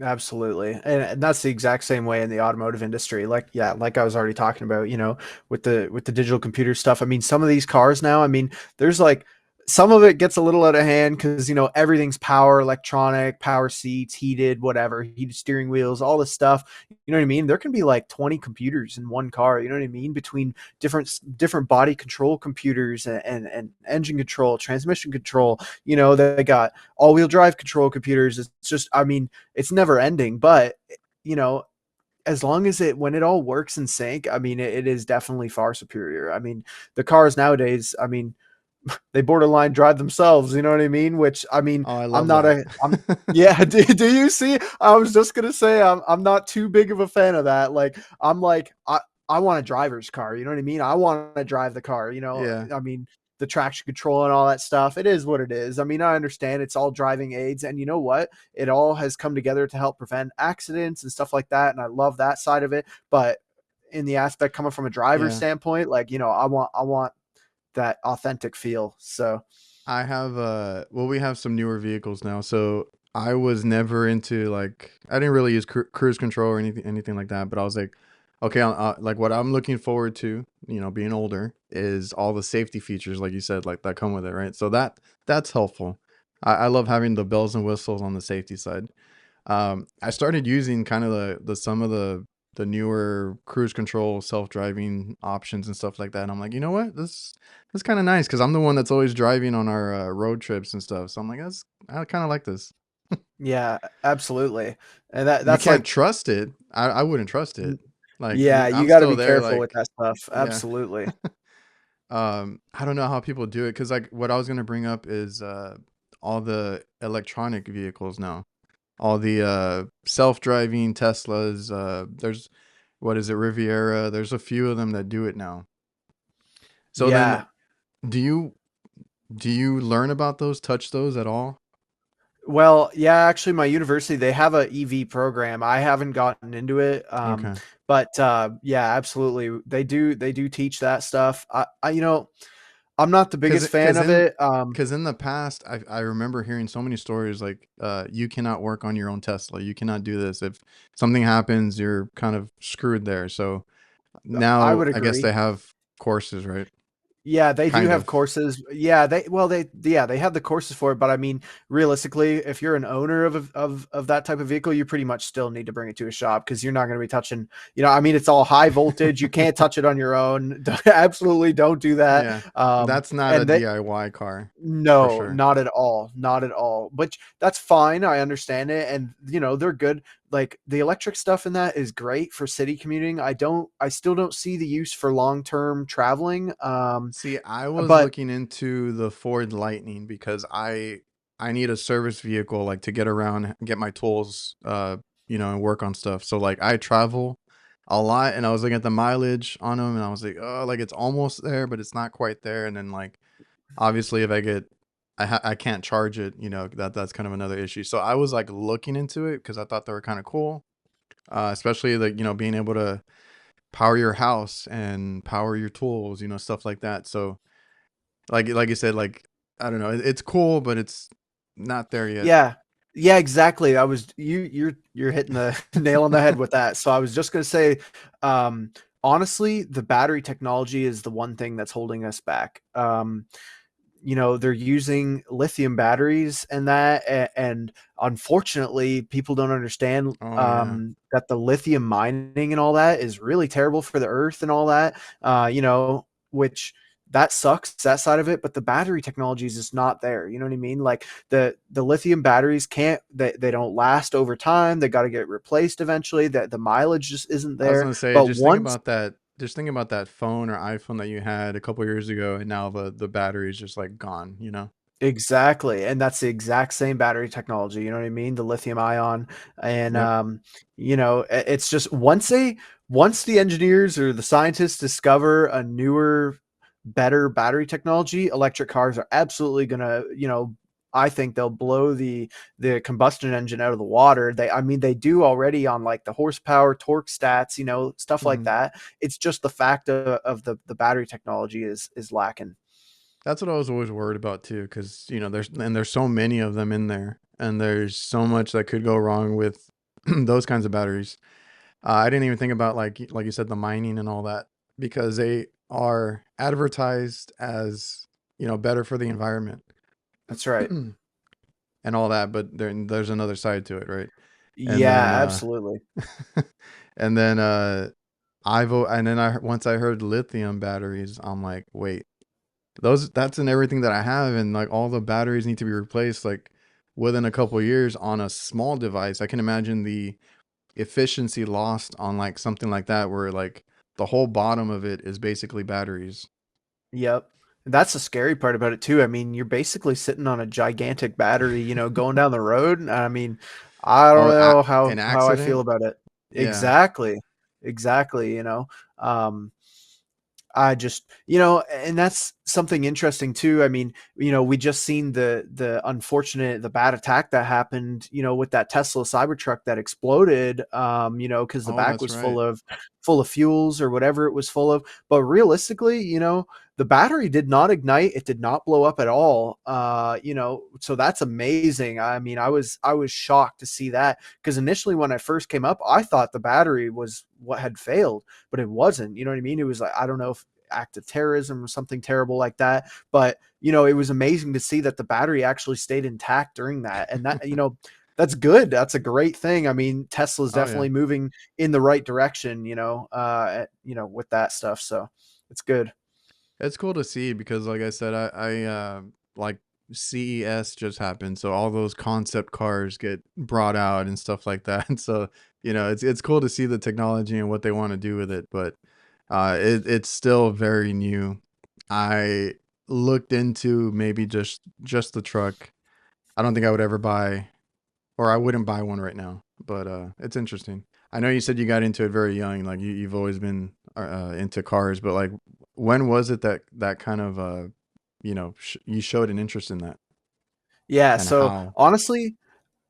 Absolutely. And that's the exact same way in the automotive industry. Like, yeah, like I was already talking about, with the digital computer stuff. I mean, some of these cars now, I mean, there's like some of it gets a little out of hand because, everything's power, electronic, power seats, heated, whatever, heated steering wheels, all this stuff. You know what I mean? There can be like 20 computers in one car, you know what I mean? Between different body control computers and engine control, transmission control, they got all-wheel drive control computers. It's just, I mean, it's never ending, but you know, as long as when it all works in sync, I mean, it is definitely far superior. I mean, the cars nowadays, I mean, they borderline drive themselves, you know what I mean? Which, I mean, Oh, I I'm love not that. a, I'm, yeah, do you see? I was just gonna say, I'm not too big of a fan of that. Like, I'm like, I want a driver's car, you know what I mean? I want to drive the car, Yeah. I mean, the traction control and all that stuff. It is what it is. I mean, I understand it's all driving aids, and you know what? It all has come together to help prevent accidents and stuff like that. And I love that side of it. But in the aspect coming from a driver's Yeah. standpoint, like, I want that authentic feel. So I have well, we have some newer vehicles now. So I was never into, like, I didn't really use cruise control or anything like that, but I was like, okay, like what I'm looking forward to, being older, is all the safety features, like you said, like that come with it, right? So that's helpful. I love having the bells and whistles on the safety side. I started using kind of the some of the newer cruise control self-driving options and stuff like that. And I'm like, you know what? This kind of nice, because I'm the one that's always driving on our road trips and stuff. So I'm like, I kind of like this. yeah, absolutely. And that You that's can't like, trust it. I wouldn't trust it. Like yeah, you I'm got to still be there. careful with Like, that stuff. yeah. Absolutely. I don't know how people do it, because like what I was gonna bring up is all the electronic vehicles now, all the self-driving Teslas. There's, what is it, Riviera? There's a few of them that do it now. So then, Yeah. do you do you learn about those, touch those at all? Well, yeah, actually my university, they have a EV program. I haven't gotten into it. Okay. But yeah, absolutely. They do teach that stuff. I'm not the Cause biggest fan cause of in it. cause in the past, I remember hearing so many stories like, you cannot work on your own Tesla. You cannot do this. If something happens, you're kind of screwed there. So I now would I guess agree. they have courses, right? Yeah, they do Kind have of. courses. Yeah, they have the courses for it, but I mean, realistically, if you're an owner of that type of vehicle, you pretty much still need to bring it to a shop because you're not going to be touching, I mean, it's all high voltage. You can't touch it on your own. Absolutely don't do that. Yeah. That's not a And they DIY car for no, sure. not at all. Not at all. But that's fine. I understand it. And they're good. Like the electric stuff in that is great for city commuting. I still don't see the use for long-term traveling. See, I was But looking into the Ford Lightning because I need a service vehicle, like to get around, get my tools, and work on stuff. So like I travel a lot, and I was looking at the mileage on them, and I was like, oh, like it's almost there, but it's not quite there. And then like obviously if I can't charge it, that's kind of another issue. So I was like looking into it because I thought they were kind of cool, especially like being able to power your house and power your tools, stuff like that. So like you said, like I don't know, it's cool, but it's not there yet. yeah, Yeah, exactly. You're hitting the nail on the head with that. So I was just gonna say, um, honestly, the battery technology is the one thing that's holding us back. They're using lithium batteries and and unfortunately, people don't understand Oh yeah. that the lithium mining and all that is really terrible for the earth and all that. Which that sucks, that side of it, but the battery technology is just not there. You know what I mean? Like the lithium batteries they don't last over time. They got to get replaced eventually. That the mileage just isn't I was there. gonna say, But just think once about that. Just think about that phone or iPhone that you had a couple years ago, and now the battery is just like gone. You know. Exactly, and that's the exact same battery technology, you know what I mean? The lithium ion, and, Yep. it's just once the engineers or the scientists discover a newer, better battery technology, electric cars are absolutely gonna, I think they'll blow the combustion engine out of the water. They do already on, like, the horsepower, torque stats, stuff like Hmm. that. It's just the fact of the battery technology is lacking. That's what I was always worried about too, because there's so many of them in there, and there's so much that could go wrong with those kinds of batteries. I didn't even think about like you said, the mining and all that, because they are advertised as better for the environment That's right. and all that, but there's another side to it, right? And then Yeah, absolutely. and then and then once I heard lithium batteries, I'm like, wait, that's in everything that I have, and like all the batteries need to be replaced like within a couple years on a small device. I can imagine the efficiency lost on like something like that, where like the whole bottom of it is basically batteries. Yep. That's the scary part about it too. I mean, you're basically sitting on a gigantic battery, going down the road. I mean, I don't Oh, know an how I feel accident? about it. Yeah. Exactly. Exactly. Um, I just, and that's something interesting too. I mean, we just seen the bad attack that happened, with that Tesla Cybertruck that exploded, because the Oh, back that's was right. full of fuels or whatever it was full of. But realistically, the battery did not ignite. It did not blow up at all. So that's amazing. I mean, I was shocked to see that because initially when I first came up, I thought the battery was what had failed, but it wasn't. You know what I mean? It was like, I don't know if act of terrorism or something terrible like that. But, it was amazing to see that the battery actually stayed intact during that. And that, that's good. That's a great thing. I mean, Tesla's Oh yeah. definitely moving in the right direction, with that stuff. So it's good. It's cool to see because, like I said, like CES just happened, so all those concept cars get brought out and stuff like that. And so, it's cool to see the technology and what they want to do with it, but it's still very new. I looked into maybe just the truck. I don't think I would ever buy, or I wouldn't buy one right now, but it's interesting. I know you said you got into it very young, like you've always been into cars, but like when was it that kind of you showed an interest in that, Yeah. and So how? honestly,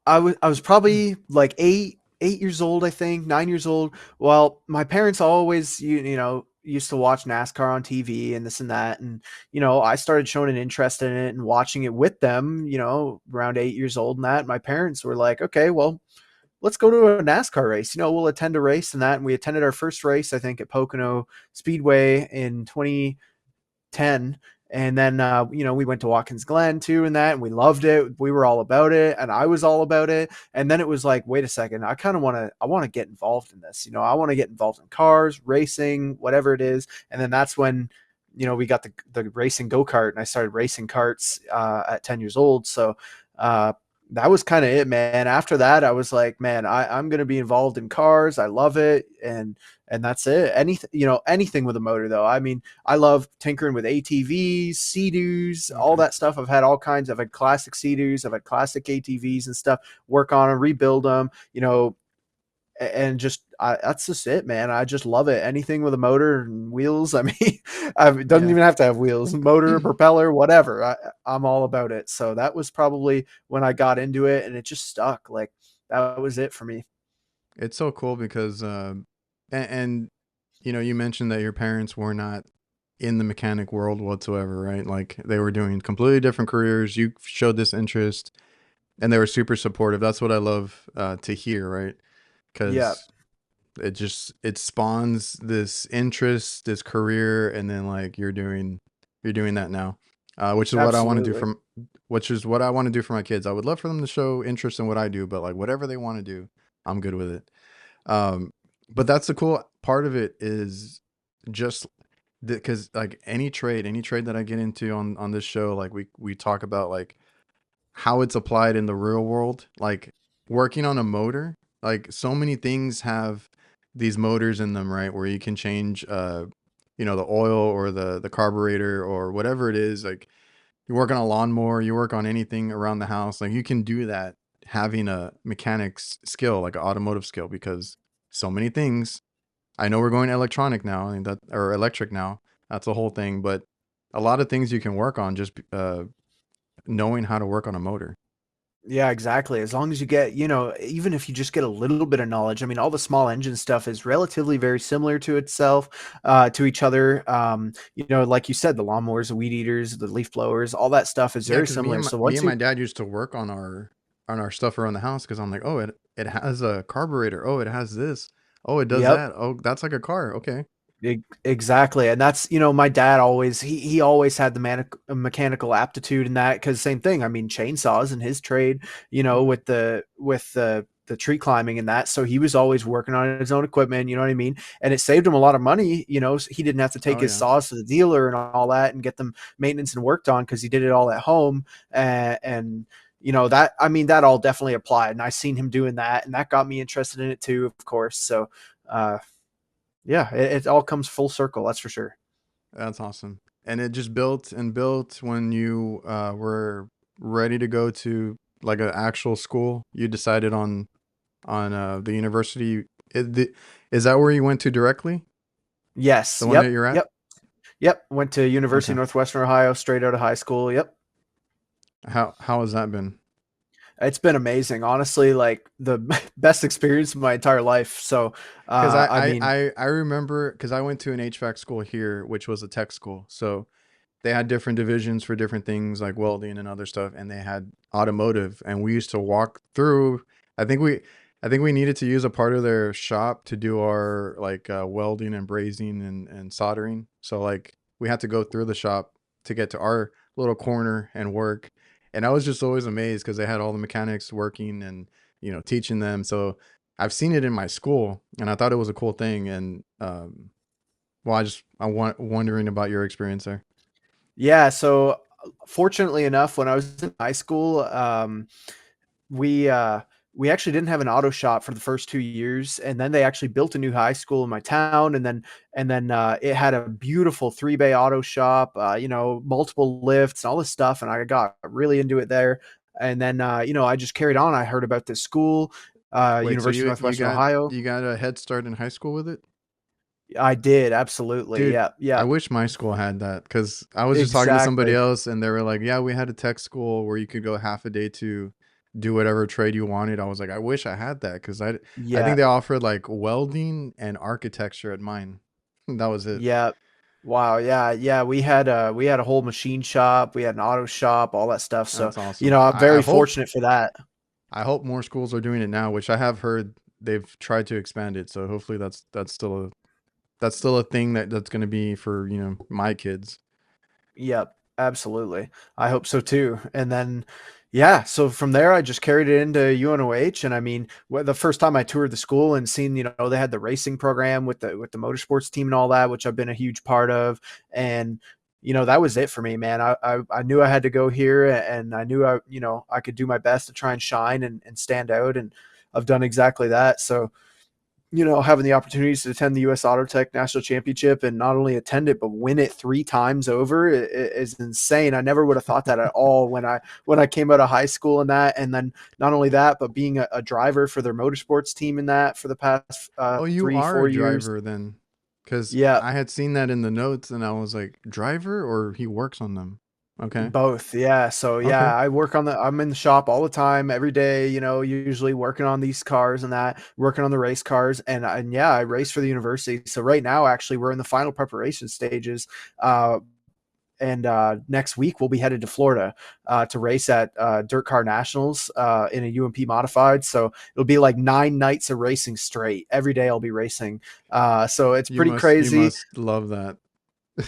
I was probably like 8 years old, I think 9 years old. Well, my parents always used to watch NASCAR on TV and this and that, and I started showing an interest in it and watching it with them. Around 8 years old, and that my parents were like, okay, well, let's go to a NASCAR race. We'll attend a race and that, and we attended our first race, I think, at Pocono Speedway in 2010. And then, we went to Watkins Glen too, and that, and we loved it. We were all about it, and I was all about it. And then it was like, wait a second, I want to get involved in this. I want to get involved in cars, racing, whatever it is. And then that's when, we got the racing go kart, and I started racing karts at 10 years old. So, uh, that was kind of it, man. After that, I was like, man, I'm going to be involved in cars. I love it. And that's it. Anything with a motor though. I mean, I love tinkering with ATVs, Sea-Doos, all Okay. that stuff. I've had all kinds. I've had classic Sea-Doos, I've had classic ATVs and stuff. Work on them, rebuild them. And that's just it, man. I just love it. Anything with a motor and wheels. I mean, it doesn't Yeah. even have to have wheels, motor, propeller, whatever. I'm all about it. So that was probably when I got into it, and it just stuck. Like that was it for me. It's so cool because and you mentioned that your parents were not in the mechanic world whatsoever, right? Like they were doing completely different careers. You showed this interest, And they were super supportive. That's what I love to hear, right? Yeah, Because it spawns this interest, this career, and then like you're doing that now, which is what I want to do absolutely. from which is what I want to do for my kids. I would love for them to show interest in what I do, but like whatever they want to do, I'm good with it. Um, but that's the cool part of it is just because like any trade that I get into on this show, like we talk about like how it's applied in the real world, like working on a motor, like so many things have these motors in them, right? Where you can change, the oil or the carburetor or whatever it is. Like you work on a lawnmower, you work on anything around the house, like you can do that having a mechanics skill, like an automotive skill, because so many things. I know we're going electronic now, and that or electric now. That's the whole thing, but a lot of things you can work on just knowing how to work on a motor. Yeah, exactly. As long as you get, even if you just get a little bit of knowledge, I mean, all the small engine stuff is relatively very similar to itself, to each other. Like you said, the lawnmowers, the weed eaters, the leaf blowers, all that stuff is Yeah, very because similar. So me once and my you, dad used to work on our stuff around the house because I'm like, oh, it has a carburetor. Oh, it has this. Oh, it does yep, that. Oh, that's like a car. Okay. exactly. And that's, my dad always, he always had the mechanical aptitude in that. Cause same thing. I mean, chainsaws in his trade, with the tree climbing and that. So he was always working on his own equipment, you know what I mean? And it saved him a lot of money. So he didn't have to take Oh his yeah, saws to the dealer and all that and get them maintenance and worked on, cause he did it all at home. And that, I mean, that all definitely applied. And I seen him doing that, and that got me interested in it too, of course. So, uh, yeah, it all comes full circle. That's for sure. that's awesome. And it just built and built when you were ready to go to like an actual school. You decided on the university. Is that where you went to directly? Yes. The one that Yep. you're at? Yep. Yep. Went to University Okay. of Northwestern Ohio straight out of high school. Yep. How has that been? It's been amazing. Honestly, like the best experience of my entire life. So, Because I mean, I remember because I went to an HVAC school here, which was a tech school. So they had different divisions for different things like welding and other stuff, and they had automotive, and we used to walk through. I think we I think we needed to use a part of their shop to do our like welding and brazing and soldering. So like we had to go through the shop to get to our little corner and work. And I was just always amazed because they had all the mechanics working and teaching them. So I've seen it in my school, and I thought it was a cool thing. And well, I want wondering about your experience there. yeah. So, fortunately enough, when I was in high school, we uh we actually didn't have an auto shop for the first 2 years, and then they actually built a new high school in my town, and then it had a beautiful 3 bay auto shop, multiple lifts and all this stuff, and I got really into it there. And then I just carried on. I heard about this school, Wait, so University of Northwestern Ohio. you got a head start in high school with it? I did, absolutely. Dude, Yeah, I yeah, wish my school had that because I was just talking to somebody exactly. else and they were like, yeah, we had a tech school where you could go half a day to do whatever trade you wanted. I was like, I wish I had that because I think Yeah, they offered like welding and architecture at mine. That was it. yeah. Wow, yeah, yeah. We had a whole machine shop, we had an auto shop, all that stuff. So, That's awesome. I'm very fortunate for that. I hope more schools are doing it now, which I have heard they've tried to expand it. So hopefully that's still a thing that's going to be for, my kids. Yep, absolutely. I hope so too. And then, yeah, so from there, I just carried it into UNOH. And I mean, the first time I toured the school and seen, they had the racing program with the motorsports team and all that, which I've been a huge part of. And that was it for me, man. I knew I had to go here, and I knew I could do my best to try and shine and stand out. And I've done exactly that. So, having the opportunities to attend the U.S. AutoTech National Championship and not only attend it but win it 3 times over is insane. I never would have thought that at all when I came out of high school and that. And then not only that, but being a driver for their motorsports team in that for the past Oh, you three, are a 4 years. driver then, because Yeah, I had seen that in the notes and I was like, driver or he works on them. Okay. both. Yeah. So Okay. yeah, I'm in the shop all the time, every day, usually working on these cars and that, working on the race cars. And yeah, I race for the university. So right now, actually, we're in the final preparation stages. and next week we'll be headed to Florida to race at Dirt Car Nationals in a UMP modified. So it'll be like 9 nights of racing straight. Every day I'll be racing. So it's pretty You crazy. must love that.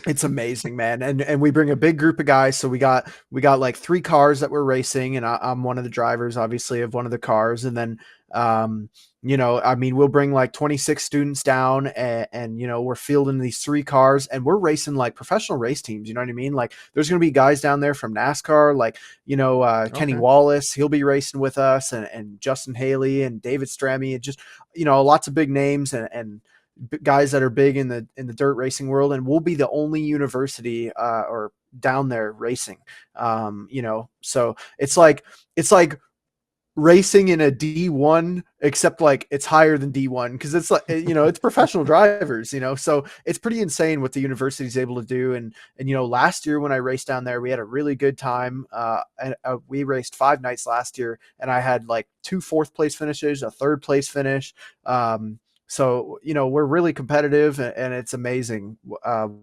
It's amazing, man. And we bring a big group of guys. So we got like 3 cars that we're racing, and I'm one of the drivers, obviously, of one of the cars. And then I mean, we'll bring like 26 students down, and we're fielding these 3 cars, and we're racing like professional race teams. You know what I mean? Like there's gonna be guys down there from NASCAR, like Kenny Okay. Wallace, he'll be racing with us, and Justin Haley and David Strammy, and just lots of big names and guys that are big in the dirt racing world, and we'll be the only university or down there racing. So it's like racing in a D1, except like it's higher than D1 because it's like it's professional drivers. So it's pretty insane what the university is able to do. And last year when I raced down there, we had a really good time. And we raced 5 nights last year, and I had like 2 fourth place finishes, a third place finish. So we're really competitive, and it's amazing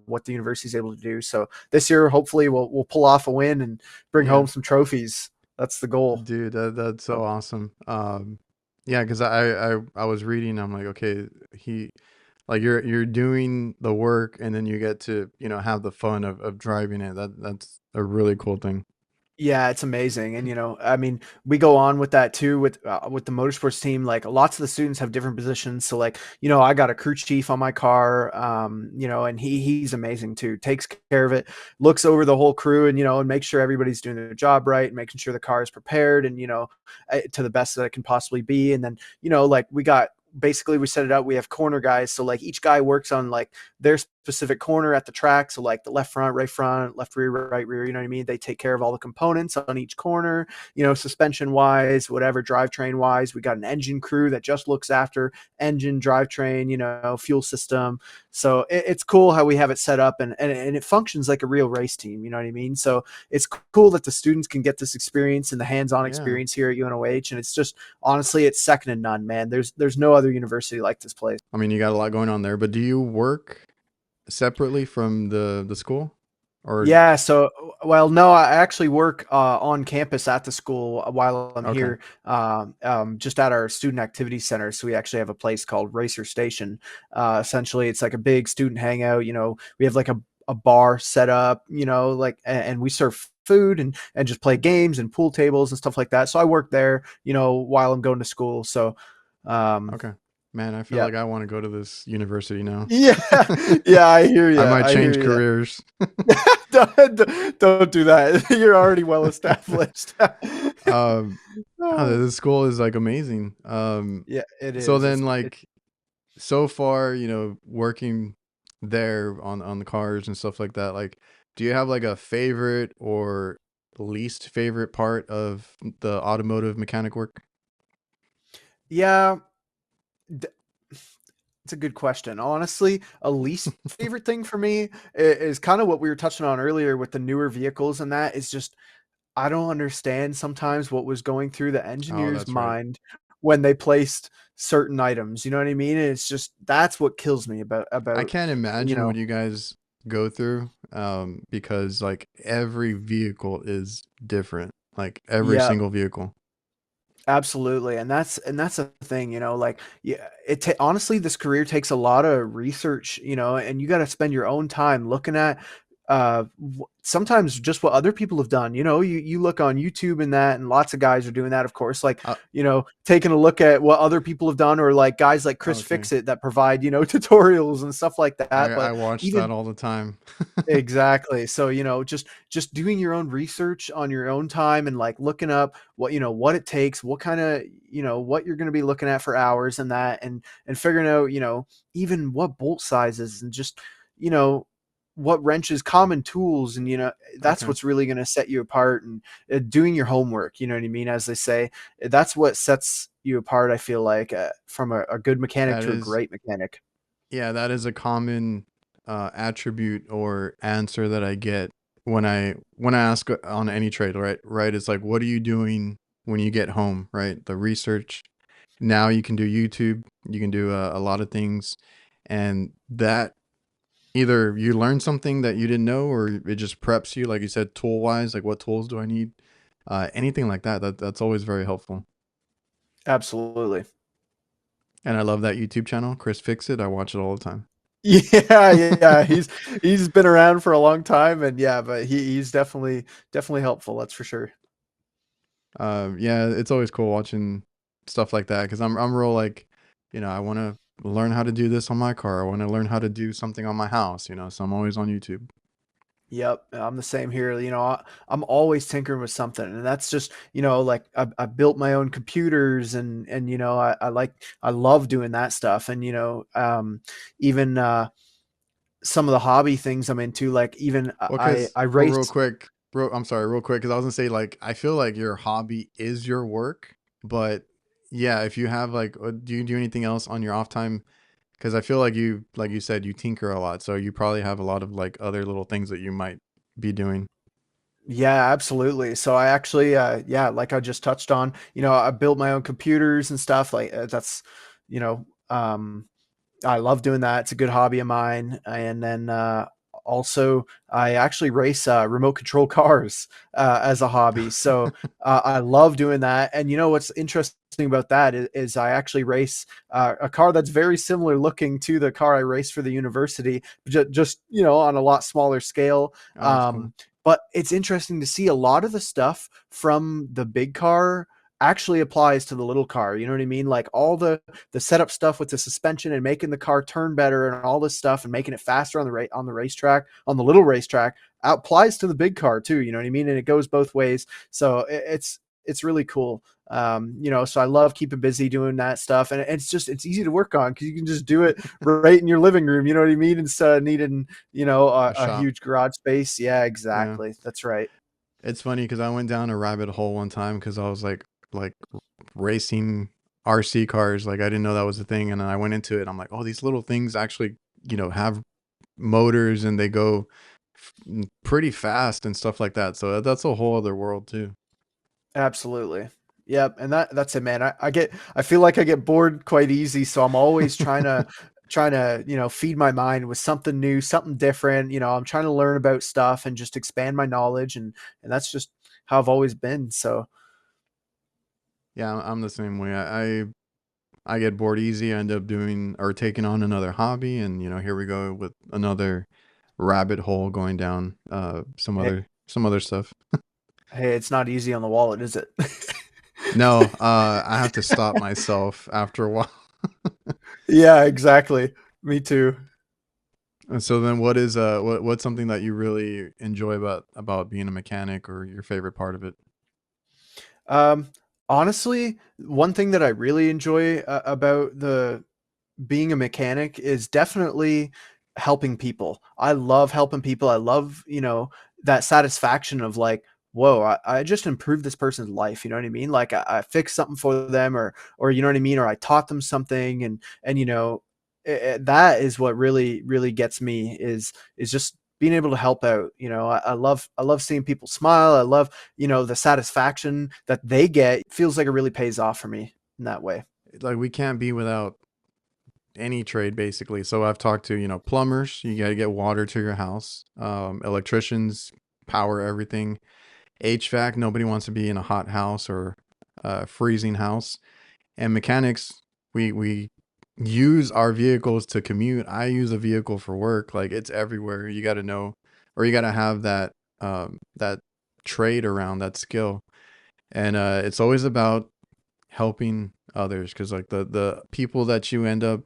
what the university is able to do. So this year, hopefully, we'll pull off a win and bring Yeah. home some trophies. That's the goal. Dude, that's so So awesome. Yeah, because I was reading, I'm like, okay, he like you're doing the work and then you get to, have the fun of driving it. That's a really cool thing. yeah, it's amazing. And I mean, we go on with that too with the motorsports team. Like lots of the students have different positions. So like, I got a crew chief on my car, and he's amazing too. Takes care of it, looks over the whole crew, and makes sure everybody's doing their job right, and making sure the car is prepared and to the best that it can possibly be. And then, like we set it up. We have corner guys. So like each guy works on like their specific corner at the track. So like the left front, left rear, right rear, you know what I mean? They take care of all the components on each corner, suspension wise, whatever, drivetrain wise. We got an engine crew that just looks after engine, drivetrain, fuel system. So it's cool how we have it set up, and it functions like a real race team. You know what I mean? So it's cool that the students can get this experience and the hands-on Yeah. experience here at UNOH. And it's just, honestly, it's second to none, man. There's no other university like this place. I mean, you got a lot going on there, but do you work separately from the school? Or Yeah, so well, no, I actually work on campus at the school while I'm okay. here, just at our student activity center. So we actually have a place called Racer Station. Essentially, it's like a big student hangout. We have like a bar set up. Like and we serve food and just play games and pool tables and stuff like that. So I work there, while I'm going to school. So, um, Okay. Man, I feel yeah, like I want to go to this university now. yeah, yeah. I hear you. I might I hear change you. careers. Don't do that. You're already well established. Um, this school is like amazing. Yeah, it So is. then It's like so far, working there on the cars and stuff like that, like, do you have like a favorite or least favorite part of the automotive mechanic work? yeah, d- it's a good question. Honestly, a least favorite thing for me is kind of what we were touching on earlier with the newer vehicles, and that is just I don't understand sometimes what was going through the Oh, engineer's that's right. mind when they placed certain items. You know what I mean? And it's just that's what kills me about I about can't you imagine know what you guys go through, because like every vehicle is different, like every yeah. single vehicle. Absolutely, and that's a thing, like yeah, honestly, this career takes a lot of research, and you got to spend your own time looking at sometimes just what other people have done. You look on YouTube and that, and lots of guys are doing that, of course, like Uh, taking a look at what other people have done, or like guys like Chris okay. Fixit that provide tutorials and stuff like that. I But watch that even all the time. exactly. So, just doing your own research on your own time, and like looking up what it takes, what kind of, what you're going to be looking at for hours and that, and figuring out, even what bolt sizes, and just, you know, what wrenches, common tools, and that's Okay. what's really going to set you apart. And doing your homework, you know what I mean, as they say, that's what sets you apart, I feel like, from a good mechanic That to a is great mechanic. Yeah, that is a common attribute or answer that I get when I ask on any trade, right? Right, it's like, what are you doing when you get home, right? The research. Now you can do YouTube, you can do a lot of things, and that either you learn something that you didn't know, or it just preps you, like you said, tool wise, like what tools do I need? Anything like that. That's always very helpful. Absolutely. And I love that YouTube channel, Chris Fix It. I watch it all the time. Yeah, yeah, he's been around for a long time, and yeah, but he's definitely helpful. That's for sure. Yeah, it's always cool watching stuff like that because I'm real like, I want to learn how to do this on my car. I want to learn how to do something on my house. So I'm always on YouTube. Yep, I'm the same here. I'm always tinkering with something, and that's just like I built my own computers, and I love doing that stuff, and even some of the hobby things I'm into, like even Well, I well, race. real quick, I'm sorry, real quick, because I was gonna say like I feel like your hobby is your work, but yeah, if you have like, do you do anything else on your off time? Because I feel like like you said, you tinker a lot, so you probably have a lot of like other little things that you might be doing. Yeah, absolutely. So I actually, yeah, like I just touched on, I built my own computers and stuff. Like that's, you know, um, I love doing that. It's a good hobby of mine. And then also, I actually race remote control cars as a hobby. So I love doing that. And what's interesting about that is I actually race a car that's very similar looking to the car I race for the university, just on a lot smaller scale. Oh, that's cool. But it's interesting to see a lot of the stuff from the big car actually applies to the little car. You know what I mean? Like all the setup stuff with the suspension and making the car turn better and all this stuff and making it faster on the racetrack, on the little racetrack, applies to the big car too. You know what I mean? And it goes both ways. So it's really cool. So I love keeping busy doing that stuff, and it's easy to work on because you can just do it right in your living room. You know what I mean? Instead of needing A a shop. huge garage space. Yeah, Yeah. exactly. That's right. It's funny because I went down a rabbit hole one time because I was like racing RC cars. Like I didn't know that was a thing, and then I went into it. I'm like, oh, these little things actually, have motors and they go pretty fast and stuff like that. So that's a whole other world too. Absolutely. Yep, and that's it, man. I feel like I get bored quite easy, so I'm always trying to, feed my mind with something new, something different. I'm trying to learn about stuff and just expand my knowledge, and that's just how I've always been. So Yeah, I'm the same way. I get bored easy. I end up doing or taking on another hobby, and here we go with another rabbit hole going down hey, some other stuff. hey, it's not easy on the wallet, is it? No, I have to stop myself after a while. Yeah, exactly. Me too. And so then what's something that you really enjoy about being a mechanic or your favorite part of it? Um, Honestly, one thing that I really enjoy about the being a mechanic is definitely helping people. I love helping people. I love, that satisfaction of like, whoa, I just improved this person's life. You know what I mean? Like I fixed something for them or you know what I mean? Or I taught them something and, that is what really, really gets me is just being able to help out. I love seeing people smile. I love, the satisfaction that they get. It feels like it really pays off for me in that way. Like we can't be without any trade basically. So I've talked to, plumbers, you got to get water to your house. Electricians power everything. HVAC, nobody wants to be in a hot house or a freezing house. And mechanics, we use our vehicles to commute. I use a vehicle for work. Like it's everywhere. You got to know, or you got to have that trade around that skill. And it's always about helping others because like the people that you end up,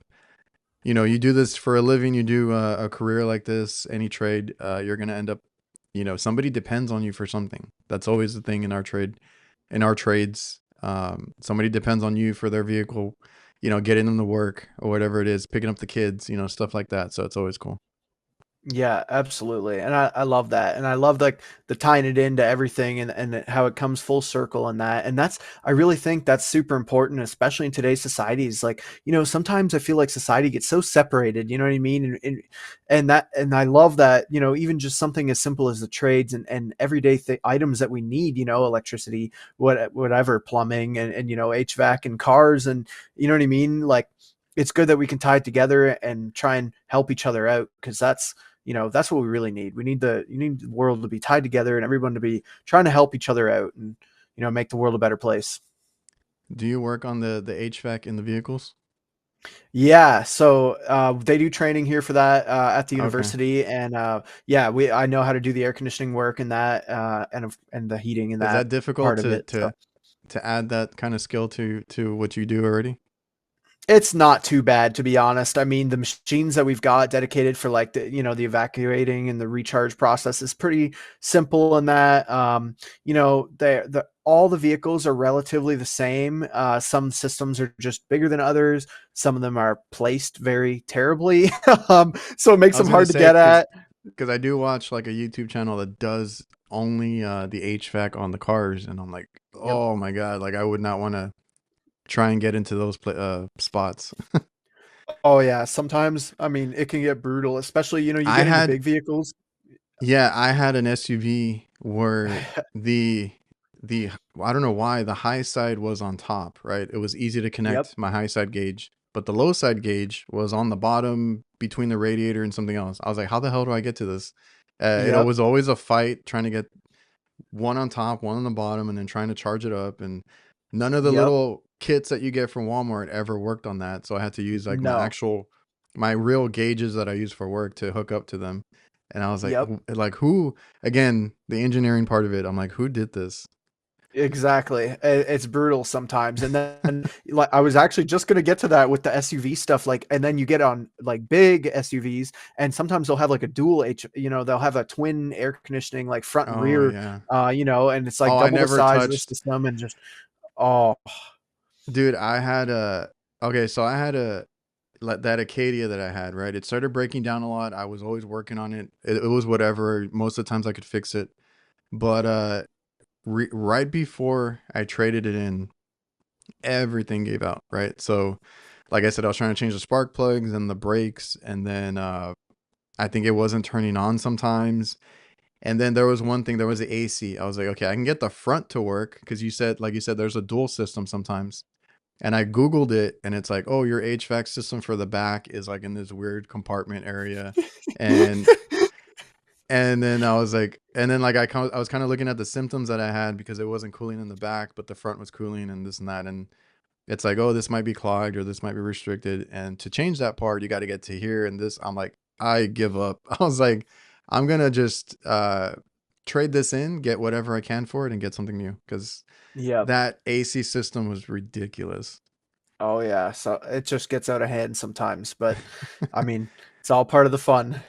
you do this for a living, you do a career like this, any trade, you're gonna end up, somebody depends on you for something. That's always the thing in our trade, in our trades. Somebody depends on you for their vehicle, getting them to work or whatever it is, picking up the kids, stuff like that. So it's always cool. Yeah, absolutely. And I love that. And I love like the tying it into everything and how it comes full circle and that. And I really think that's super important, especially in today's societies. Like, sometimes I feel like society gets so separated, you know what I mean? And I love that, even just something as simple as the trades and everyday items that we need, electricity, whatever, plumbing and HVAC and cars and you know what I mean? Like, it's good that we can tie it together and try and help each other out, because that's what we really need. You need the world to be tied together and everyone to be trying to help each other out and make the world a better place. Do you work on the HVAC in the vehicles? Yeah, so they do training here for that at the Okay. university, and yeah, we I know how to do the air conditioning work and that, and the heating and Is that that difficult part of it. So to add that kind of skill to what you do already? it's not too bad, to be honest. I mean, the machines that we've got dedicated for like the evacuating and the recharge process is pretty simple in that. The all the vehicles are relatively the same. Some systems are just bigger than others. Some of them are placed very terribly, so it makes I them was gonna hard to say get at. because I do watch like a YouTube channel that does only the HVAC on the cars, and I'm like, Yep. oh my god, like I would not want to try and get into those spots. Oh yeah. Sometimes, I mean, it can get brutal, especially you I get into had big vehicles. Yeah, I had an SUV where the the I don't know why the high side was on top, right? It was easy to Yep. connect my high side gauge, but the low side gauge was on the bottom between the radiator and something else. I was like, how the hell do I get to this? It Yep. was always a fight trying to get one on top, one on the bottom, and then trying to charge it up. And none of the Yep. little kits that you get from Walmart ever worked on that. So I had to use like No. my real gauges that I use for work to hook up to them. And I was like, Yep. who, again, the engineering part of it, I'm like, who did this? Exactly. It's brutal sometimes. And then like I was actually just gonna get to that with the SUV stuff, like, and then you get on like big SUVs, and sometimes they'll have like a dual they'll have a twin air conditioning, like front and Oh, rear, yeah. and it's like Oh, I double the never size of the touched, system, and just oh dude, okay, so I had like that Acadia that I had, right? It started breaking down a lot. I was always working on it. It was whatever. Most of the times I could fix it. But right before I traded it in, everything gave out, right? So, like I said, I was trying to change the spark plugs and the brakes, and then I think it wasn't turning on sometimes. And then there was one thing, there was the AC. I was like, okay, I can get the front to work because like you said, there's a dual system sometimes. And I Googled it, and it's like, oh, your HVAC system for the back is like in this weird compartment area. And then I was like, and then like I was kind of looking at the symptoms that I had because it wasn't cooling in the back, but the front was cooling and this and that. And it's like, oh, this might be clogged or this might be restricted. And to change that part, you got to get to here and this. I'm like, I give up. I was like, I'm gonna just trade this in, get whatever I can for it, and get something new because yep. that AC system was ridiculous. Oh yeah. So it just gets out of hand sometimes, but I mean, it's all part of the fun.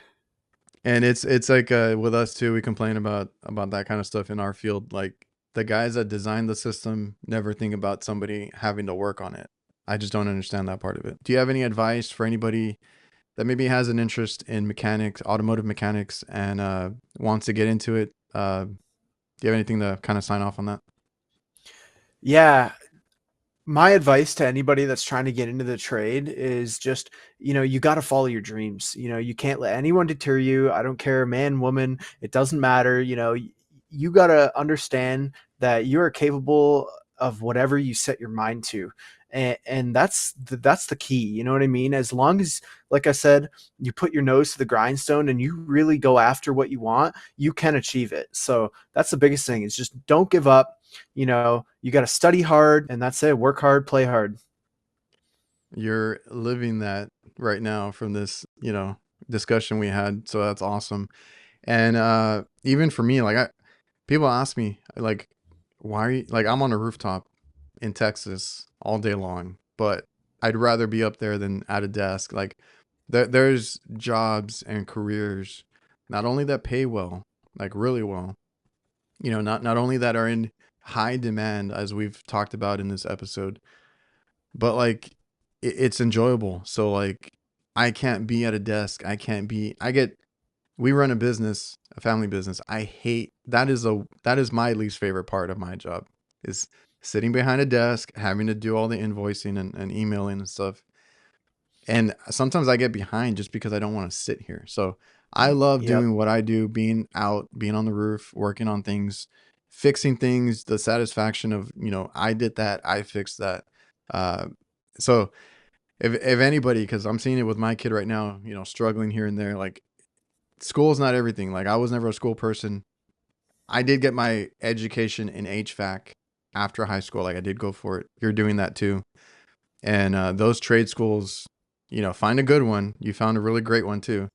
And it's like with us too, we complain about that kind of stuff in our field. Like the guys that design the system never think about somebody having to work on it. I just don't understand that part of it. Do you have any advice for anybody that maybe has an interest in mechanics, automotive mechanics, and wants to get into it? Do you have anything to kind of sign off on that? Yeah. My advice to anybody that's trying to get into the trade is just, you got to follow your dreams. You can't let anyone deter you. I don't care, man, woman, it doesn't matter. You got to understand that you are capable of whatever you set your mind to. And that's the key. You know what I mean? As long as, like I said, you put your nose to the grindstone and you really go after what you want, you can achieve it. So that's the biggest thing, is just don't give up. You got to study hard, and that's it. Work hard, play hard. You're living that right now from this, discussion we had. So that's awesome. And even for me, like people ask me like, why are you like I'm on a rooftop in Texas all day long, but I'd rather be up there than at a desk. Like there's jobs and careers not only that pay well, like really well, not only that are in high demand as we've talked about in this episode, but like it's enjoyable. So like I can't be at a desk. I get we run a business, a family business. I hate that is my least favorite part of my job is sitting behind a desk, having to do all the invoicing and emailing and stuff. And sometimes I get behind just because I don't want to sit here. So I love Yep. doing what I do, being out, being on the roof, working on things, fixing things, the satisfaction of, I did that, I fixed that. Uh, so if anybody, because I'm seeing it with my kid right now, you know, struggling here and there. Like school is not everything. Like I was never a school person. I did get my education in HVAC after high school. Like I did go for it. You're doing that too. And those trade schools, you know, find a good one. You found a really great one too.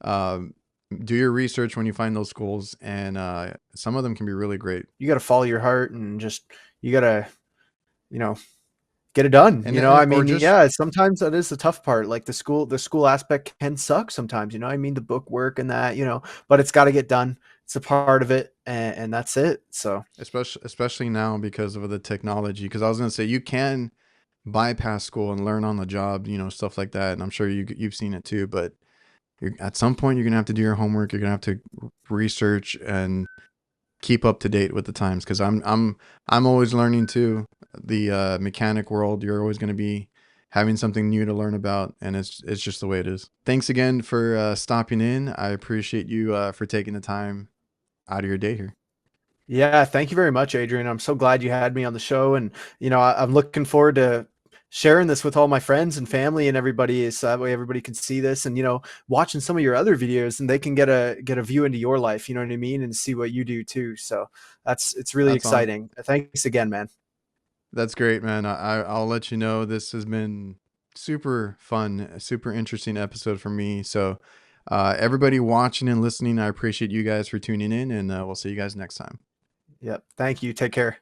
Um, do your research when you find those schools, and some of them can be really great. You got to follow your heart and just you got to, you know, get it done. And I or mean, just yeah, sometimes that is the tough part. Like the school aspect can suck sometimes, I mean, the book work and that, but it's got to get done. It's a part of it, and that's it. So especially now because of the technology. Because I was gonna say you can bypass school and learn on the job, you know, stuff like that. And I'm sure you've seen it too. But at some point, you're gonna have to do your homework. You're gonna have to research and keep up to date with the times. Because I'm always learning too. The mechanic world, you're always gonna be having something new to learn about, and it's just the way it is. Thanks again for stopping in. I appreciate you for taking the time out of your day here. yeah, thank you very much, Adrian. I'm so glad you had me on the show, and I'm looking forward to sharing this with all my friends and family and everybody, so that way everybody can see this, and watching some of your other videos, and they can get a view into your life. You know what I mean, and see what you do too. So it's really That's on. exciting. Thanks again, man. That's great, man. I'll let you know this has been super fun, a super interesting episode for me. So, everybody watching and listening, I appreciate you guys for tuning in, and we'll see you guys next time. Yep. Thank you. Take care.